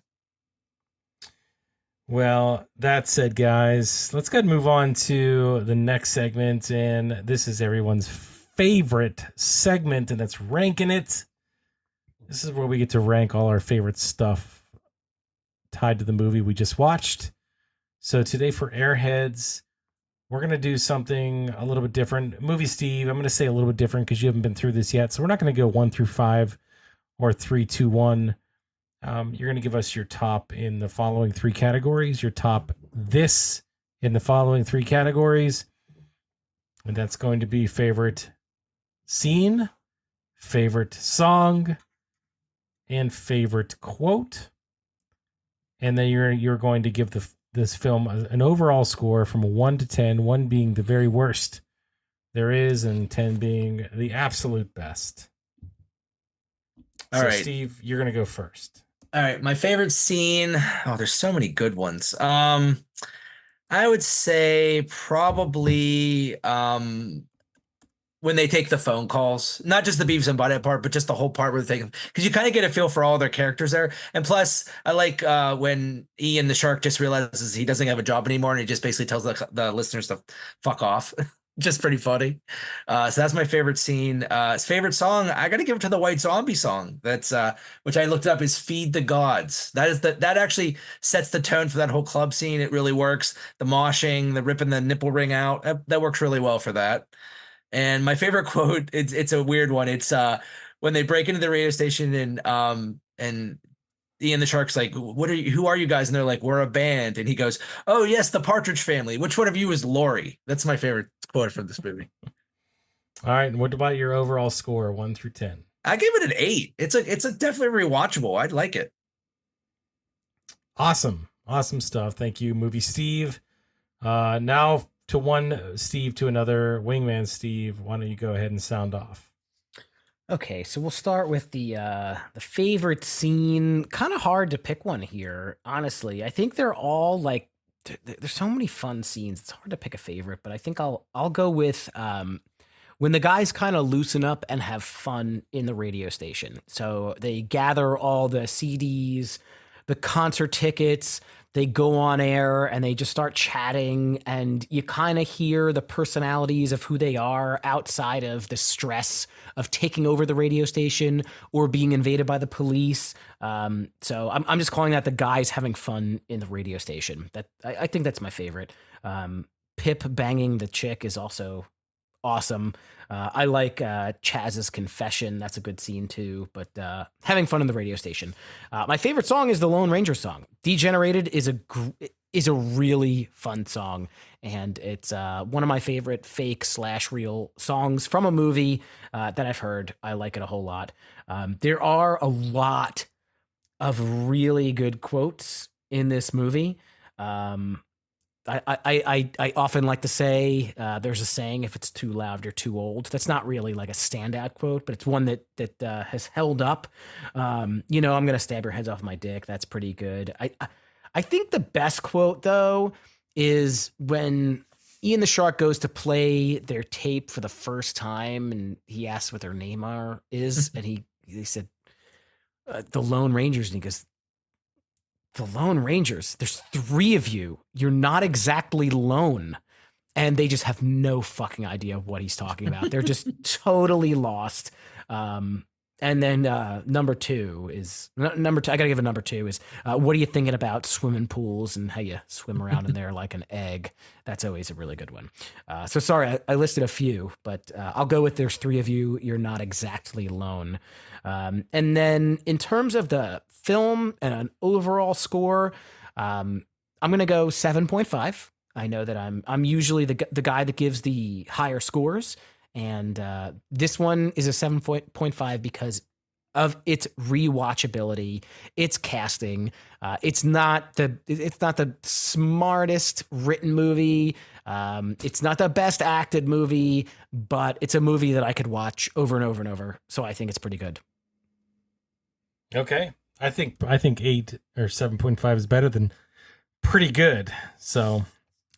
Well, that said, guys, let's go ahead and move on to the next segment. And this is everyone's favorite segment, and that's Ranking It. This is where we get to rank all our favorite stuff tied to the movie we just watched. So today for Airheads, we're going to do something a little bit different. Movie Steve, I'm going to say a little bit different because you haven't been through this yet. So we're not going to go 1 through 5 or 3, 2, 1. You're going to give us your top in the following 3 categories, your top this in the following 3 categories. And that's going to be favorite scene, favorite song, and favorite quote. And then you're going to give this film an overall score from a 1 to 10, 1 being the very worst there is, and 10 being the absolute best. All right, Steve, you're going to go first. All right, my favorite scene. Oh, there's so many good ones. I would say probably when they take the phone calls, not just the Beavis and Butthead part, but just the whole part where they take, because you kind of get a feel for all their characters there. And plus, I like when Ian the shark just realizes he doesn't have a job anymore, and he just basically tells the listeners to fuck off. Just pretty funny. So that's my favorite scene. His favorite song, I got to give it to the White Zombie song. That's which I looked up, is "Feed the Gods." That actually sets the tone for that whole club scene. It really works. The moshing, the ripping the nipple ring out, that works really well for that. And my favorite quote, it's a weird one. It's when they break into the radio station and Ian the Shark's like, who are you guys? And they're like, we're a band. And he goes, oh yes, the Partridge Family. Which one of you is Lori? That's my favorite quote from this movie. All right. And what about your overall score, 1 through 10? I give it an 8. It's a definitely rewatchable. I'd like it. Awesome stuff. Thank you, Movie Steve. Now to one Steve to another, Wingman Steve. Why don't you go ahead and sound off? Okay, so we'll start with the favorite scene. Kind of hard to pick one here, honestly. I think they're all like there's so many fun scenes. It's hard to pick a favorite, but I think I'll go with when the guys kind of loosen up and have fun in the radio station. So they gather all the CDs, the concert tickets, they go on air and they just start chatting, and you kind of hear the personalities of who they are outside of the stress of taking over the radio station or being invaded by the police. So I'm just calling that the guys having fun in the radio station. That I think that's my favorite. Pip banging the chick is also awesome. I like Chaz's confession. That's a good scene too. But having fun in the radio station. My favorite song is the Lone Ranger song. Degenerated is a really fun song, and it's one of my favorite fake/real songs from a movie that I've heard. I like it a whole lot. There are a lot of really good quotes in this movie. I often like to say there's a saying, if it's too loud, you're too old. That's not really like a standout quote, but it's one that has held up. You know, I'm gonna stab your heads off my dick. That's pretty good. I think the best quote though is when Ian the Shark goes to play their tape for the first time, and he asks what their name is, and he said the Lone Rangers, and he goes, the Lone Rangers. There's three of you. You're not exactly lone. And they just have no fucking idea of what he's talking about. They're just totally lost. And then number two, I gotta give a number two is what are you thinking about swimming pools and how you swim around in there like an egg? That's always a really good one. So sorry, I listed a few, but I'll go with there's three of you. You're not exactly lone. And then in terms of the film and an overall score, I'm gonna go 7.5. I know that I'm usually the guy that gives the higher scores. And this one is a 7.5 because of its rewatchability, its casting. It's not the smartest written movie. It's not the best acted movie, but it's a movie that I could watch over and over and over. So I think it's pretty good. Okay. I think 8 or 7.5 is better than pretty good. So,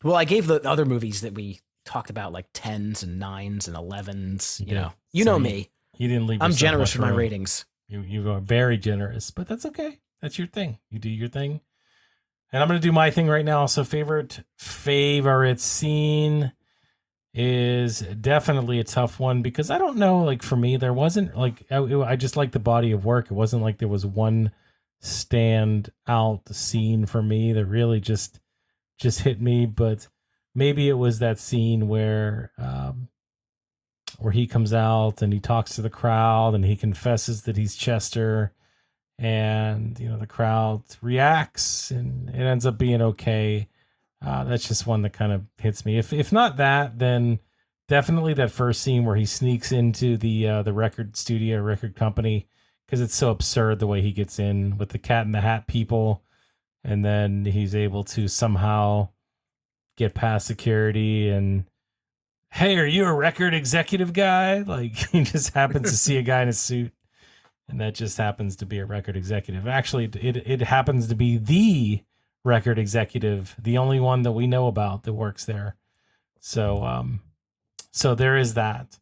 well, I gave the other movies that we talked about like 10s and 9s and 11s. You know me. You didn't leave. I'm generous with my ratings. You are very generous, but that's okay. That's your thing. You do your thing, and I'm gonna do my thing right now. So favorite scene is definitely a tough one because I don't know. Like for me, there wasn't like I just like the body of work. It wasn't like there was one stand out scene for me that really just hit me, but maybe it was that scene where he comes out and he talks to the crowd and he confesses that he's Chester, and the crowd reacts and it ends up being okay. That's just one that kind of hits me. If not that, then definitely that first scene where he sneaks into the record company, because it's so absurd the way he gets in with the Cat in the Hat people, and then he's able to somehow get past security and, hey, are you a record executive guy? Like he just happens to see a guy in a suit, and that just happens to be a record executive. Actually, it happens to be the record executive, the only one that we know about that works there. So there is that.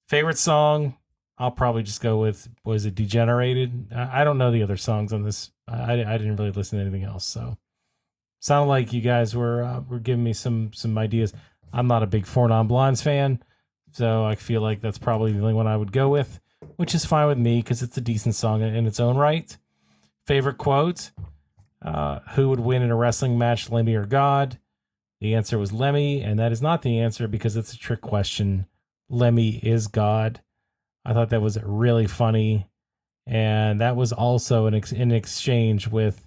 Favorite song, I'll probably just go with, was it Degenerated? I don't know the other songs on this. I didn't really listen to anything else. So sounded like you guys were giving me some ideas. I'm not a big Four Non Blondes fan, so I feel like that's probably the only one I would go with, which is fine with me because it's a decent song in its own right. Favorite quote, who would win in a wrestling match, Lemmy or God? The answer was Lemmy, and that is not the answer because it's a trick question. Lemmy is God. I thought that was really funny, and that was also an exchange with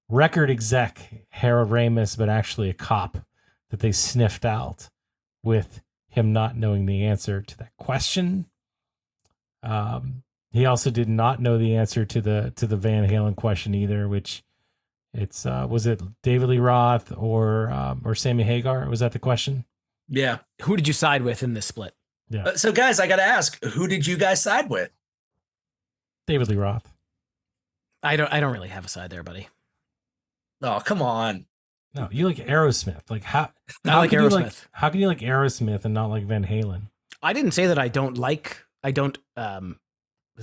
record exec Harold Ramis, but actually a cop that they sniffed out with him not knowing the answer to that question. He also did not know the answer to the Van Halen question either, which it's was it David Lee Roth or Sammy Hagar? Was that the question? Yeah. Who did you side with in this split? Yeah. So guys, I got to ask, who did you guys side with? David Lee Roth. I don't really have a side there, buddy. Oh, come on. No, you like Aerosmith. Like how I like Aerosmith. How can you like Aerosmith and not like Van Halen? I didn't say that I don't like Van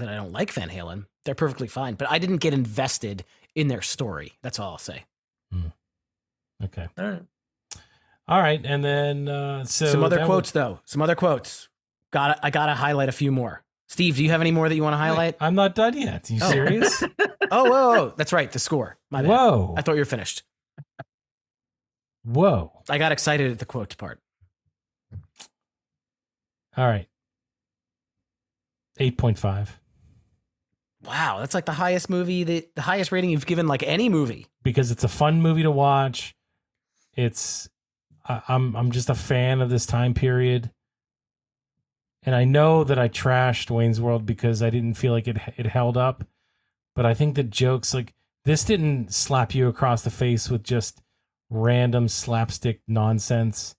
Halen. They're perfectly fine, but I didn't get invested in their story. That's all I'll say. Okay. All right. And then so some other quotes though. Some other quotes. I gotta highlight a few more. Steve, do you have any more that you want to highlight? Wait, I'm not done yet. Are you serious? Whoa. That's right. The score. My bad. Whoa. I thought you were finished. Whoa. I got excited at the quotes part. All right. 8.5. Wow, that's like the highest rating you've given like any movie. Because it's a fun movie to watch. I'm just a fan of this time period. And I know that I trashed Wayne's World because I didn't feel like it held up. But I think the jokes, like, this didn't slap you across the face with just random slapstick nonsense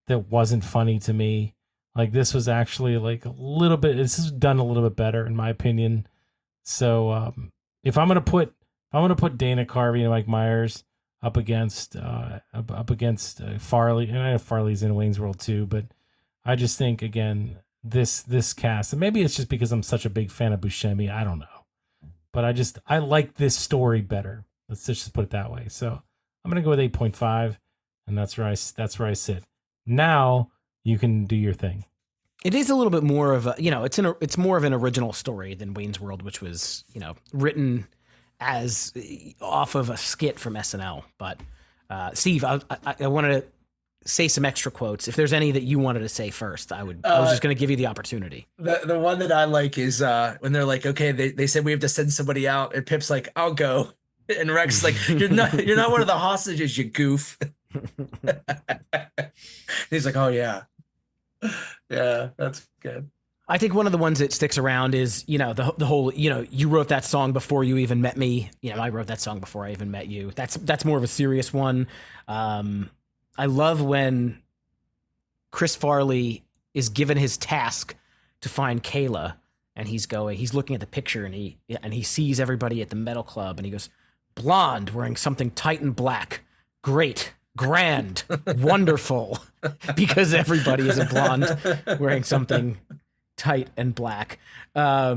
that wasn't funny to me. Like this was actually like a little bit. This is done a little bit better in my opinion. So if I'm gonna put Dana Carvey and Mike Myers up against Farley, and I know Farley's in Wayne's World too, but I just think again this cast, and maybe it's just because I'm such a big fan of Buscemi. I don't know, but I like this story better. Let's just put it that way. So I'm gonna go with 8.5, and that's where I sit. Now you can do your thing. It is a little bit more of a, it's more of an original story than Wayne's World, which was, written as off of a skit from SNL. But Steve, I wanted to say some extra quotes. If there's any that you wanted to say first, I was just going to give you the opportunity. The one that I like is when they're like, okay, they said we have to send somebody out, and Pip's like, I'll go, and Rex is like, you're not one of the hostages, you goof. He's like, oh yeah. Yeah, that's good. I think one of the ones that sticks around is, the whole, you wrote that song before you even met me. I wrote that song before I even met you. That's more of a serious one. I love when Chris Farley is given his task to find Kayla, and he's looking at the picture, and he sees everybody at the metal club, and he goes, blonde, wearing something tight and black. Great. Grand, wonderful, because everybody is a blonde wearing something tight and black. Let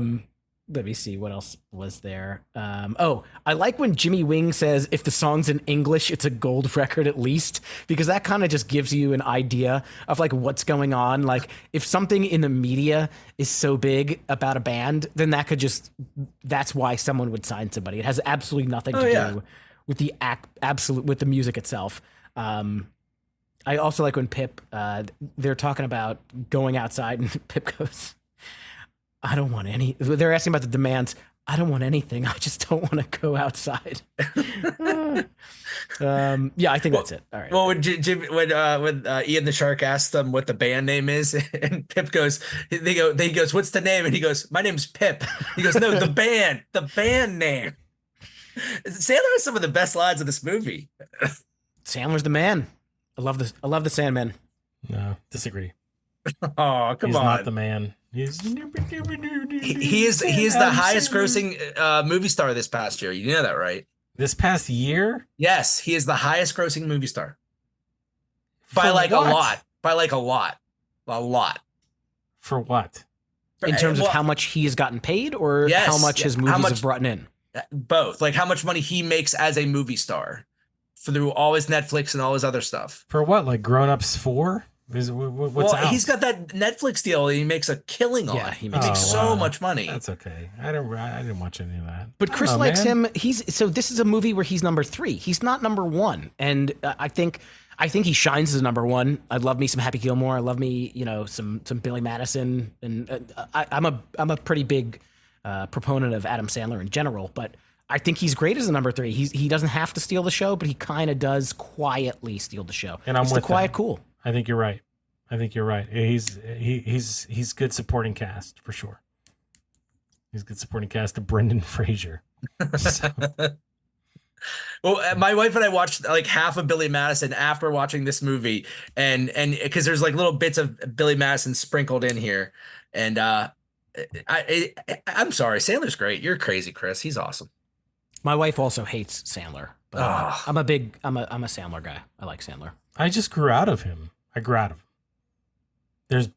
me see what else was there. I like when Jimmy Wing says, if the song's in English, it's a gold record at least, because that kind of just gives you an idea of like what's going on. Like if something in the media is so big about a band, then that's why someone would sign somebody. It has absolutely nothing to do with with the music itself. I also like when Pip, they're talking about going outside, and Pip goes, I don't want any. They're asking about the demands. I don't want anything. I just don't want to go outside. Yeah, I think that's it. All right. Well, when Ian the Shark asked them what the band name is, and Pip goes, he goes, what's the name? And he goes, my name's Pip. He goes, no, the band name. Sandler has some of the best lines of this movie. Sandler's the man. I love the Sandman. No, disagree. Oh, come on. He's not the man. He is the highest grossing movie star this past year. You know that, right? This past year? Yes, he is the highest grossing movie star. By For like what? a lot. By like a lot. A lot. For what? In terms of how much he has gotten paid, or Yes, how much his movies have brought in? Both. Like how much money he makes as a movie star through all his Netflix and all his other stuff. For what? Like Grown Ups 4? What's out? He's got that Netflix deal that he makes a killing on. Yeah, he makes so much money. That's okay. I didn't watch any of that. But Chris likes him. So this is a movie where he's number 3. He's not number 1, and I think he shines as a number 1. I love me some Happy Gilmore. I love me, some Billy Madison, and I'm a pretty big proponent of Adam Sandler in general, but I think he's great as a number 3. He doesn't have to steal the show, but he kind of does quietly steal the show. And I'm with the quiet cool. I think you're right. He's good supporting cast for sure. He's good supporting cast to Brendan Fraser. So. Well, my wife and I watched like half of Billy Madison after watching this movie, and because there's like little bits of Billy Madison sprinkled in here, and I'm sorry, Sandler's great. You're crazy, Chris. He's awesome. My wife also hates Sandler, but I'm a Sandler guy. I like Sandler. I just grew out of him. There's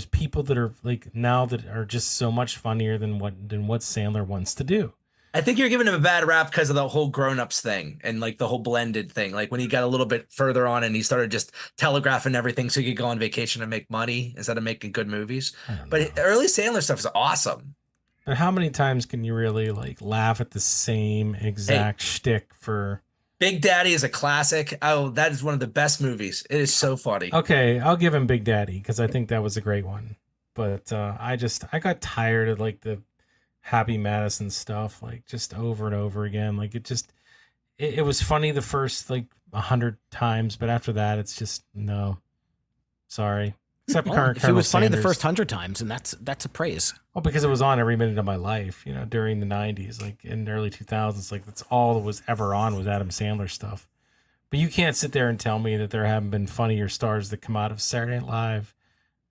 people that are like now that are just so much funnier than what Sandler wants to do. I think you're giving him a bad rap because of the whole grown-ups thing and like the whole blended thing. Like when he got a little bit further on and he started just telegraphing everything so he could go on vacation and make money instead of making good movies. But early Sandler stuff is awesome. But how many times can you really like laugh at the same exact shtick for? Big Daddy is a classic. Oh, that is one of the best movies. It is so funny. Okay, I'll give him Big Daddy because I think that was a great one. But I got tired of like the Happy Madison stuff, like just over and over again. Like it was funny the first like 100 times, but after that, it's just no. Sorry. Except if it was funny the first 100 times, and that's a praise. Well, because it was on every minute of my life, during the 90s, like in the early 2000s, like that's all that was ever on was Adam Sandler stuff. But you can't sit there and tell me that there haven't been funnier stars that come out of Saturday Night Live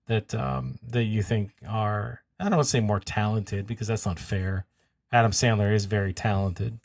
that that you think are, I don't want to say more talented because that's not fair. Adam Sandler is very talented,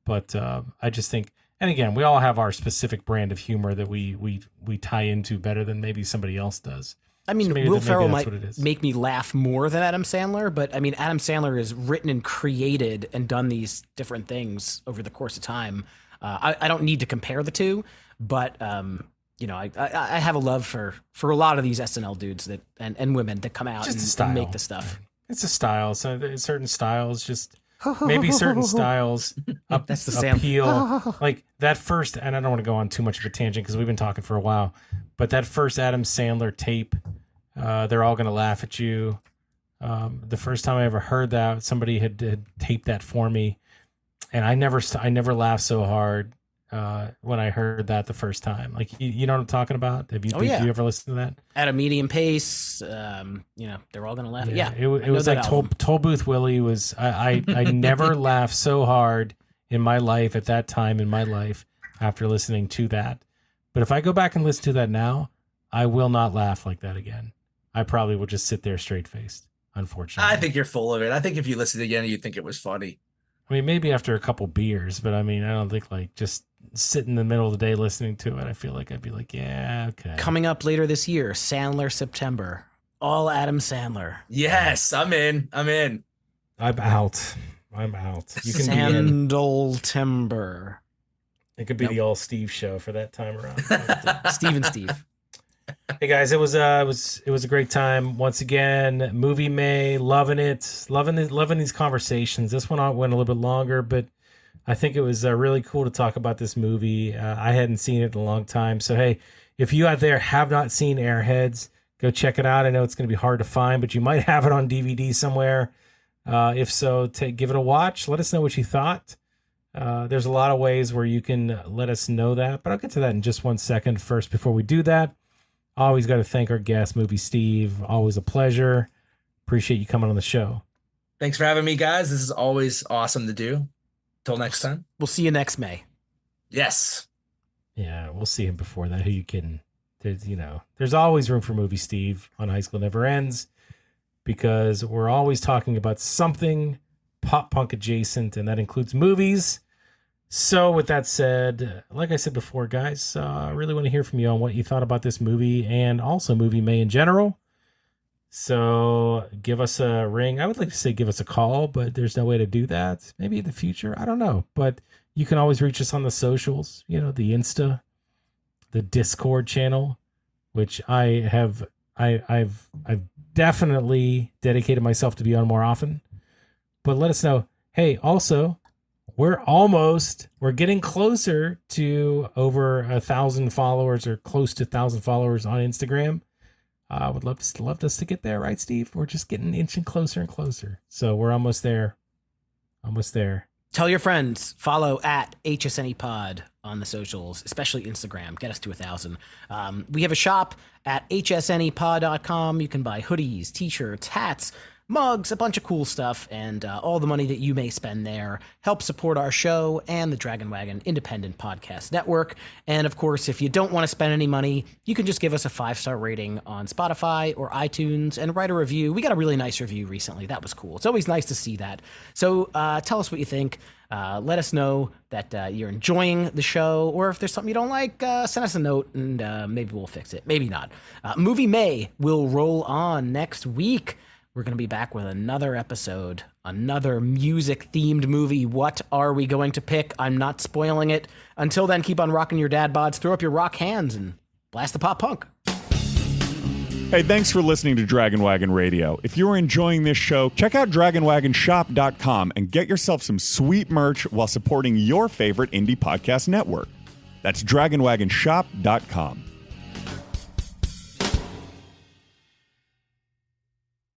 but I just think, and again, we all have our specific brand of humor that we tie into better than maybe somebody else does. I mean, So maybe Will maybe Ferrell that's might what it is. make me laugh more than Adam Sandler, but I mean, Adam Sandler has written and created and done these different things over the course of time. I don't need to compare the two, but you know, I have a love for a lot of these SNL dudes that and women that come out Just a and style. make the stuff. It's a style. So there's certain styles, just maybe certain styles That's the Sam. appeal. Like that first, and I don't want to go on too much of a tangent because we've been talking for a while, but that first Adam Sandler tape, They're All Gonna Laugh at You. The first time I ever heard that, somebody had taped that for me, and I never laughed so hard when I heard that the first time. Like you know what I'm talking about? Have you you ever listened to that? At a medium pace, you know, They're All Gonna Laugh. Yeah, it was like Toll Booth Willie was. I never laughed so hard in my life at that time in my life after listening to that. But if I go back and listen to that now, I will not laugh like that again. I probably will just sit there straight faced. Unfortunately, I think you're full of it. I think if you listened again, you'd think it was funny. I mean, maybe after a couple beers, but I mean, I don't think like just sit in the middle of the day listening to it. I feel like I'd be like, yeah, okay. Coming up later this year, Sandler September, all Adam Sandler. Yes, I'm in. I'm out. You can be in. Sandal Timber. It could be the all Steve show for that time around. Steve and Steve. Hey guys, it was a great time once again. Movie May, loving it, loving these conversations. This one went a little bit longer, but I think it was really cool to talk about this movie. I hadn't seen it in a long time, so hey, if you out there have not seen Airheads, go check it out. I know it's going to be hard to find, but you might have it on DVD somewhere. If so, give it a watch. Let us know what you thought. There's a lot of ways where you can let us know that, but I'll get to that in just 1 second. First, before we do that, always got to thank our guest, Movie Steve. Always a pleasure. Appreciate you coming on the show. Thanks for having me, guys. This is always awesome to do. Till next time. We'll see you next May. Yes. Yeah, we'll see him before that. Who you kidding? There's always room for Movie Steve on High School Never Ends because we're always talking about something pop punk adjacent, and that includes movies. So with that said, like I said before, guys, I really want to hear from you on what you thought about this movie and also Movie May in general. So give us a ring. I would like to say give us a call, but there's no way to do that. Maybe in the future. I don't know. But you can always reach us on the socials, the Insta, the Discord channel, which I've definitely dedicated myself to be on more often. But let us know. Hey, also, we're getting closer to over 1,000 followers or close to 1,000 followers on Instagram. I would love us to get there, right, Steve? We're just getting inching closer and closer. So we're almost there. Tell your friends, follow at HSNEpod on the socials, especially Instagram. Get us to 1,000. We have a shop at hsnepod.com. You can buy hoodies, t-shirts, hats, mugs, a bunch of cool stuff, and all the money that you may spend there helps support our show and the Dragon Wagon Independent Podcast Network. And of course, if you don't want to spend any money, you can just give us a 5-star rating on Spotify or iTunes and write a review. We got a really nice review recently. That was cool. It's always nice to see that. So tell us what you think. Let us know that you're enjoying the show, or if there's something you don't like, send us a note and maybe we'll fix it. Maybe not. Movie May will roll on next week. We're going to be back with another episode, another music-themed movie. What are we going to pick? I'm not spoiling it. Until then, keep on rocking your dad bods, throw up your rock hands, and blast the pop punk. Hey, thanks for listening to Dragon Wagon Radio. If you're enjoying this show, check out DragonWagonShop.com and get yourself some sweet merch while supporting your favorite indie podcast network. That's DragonWagonShop.com.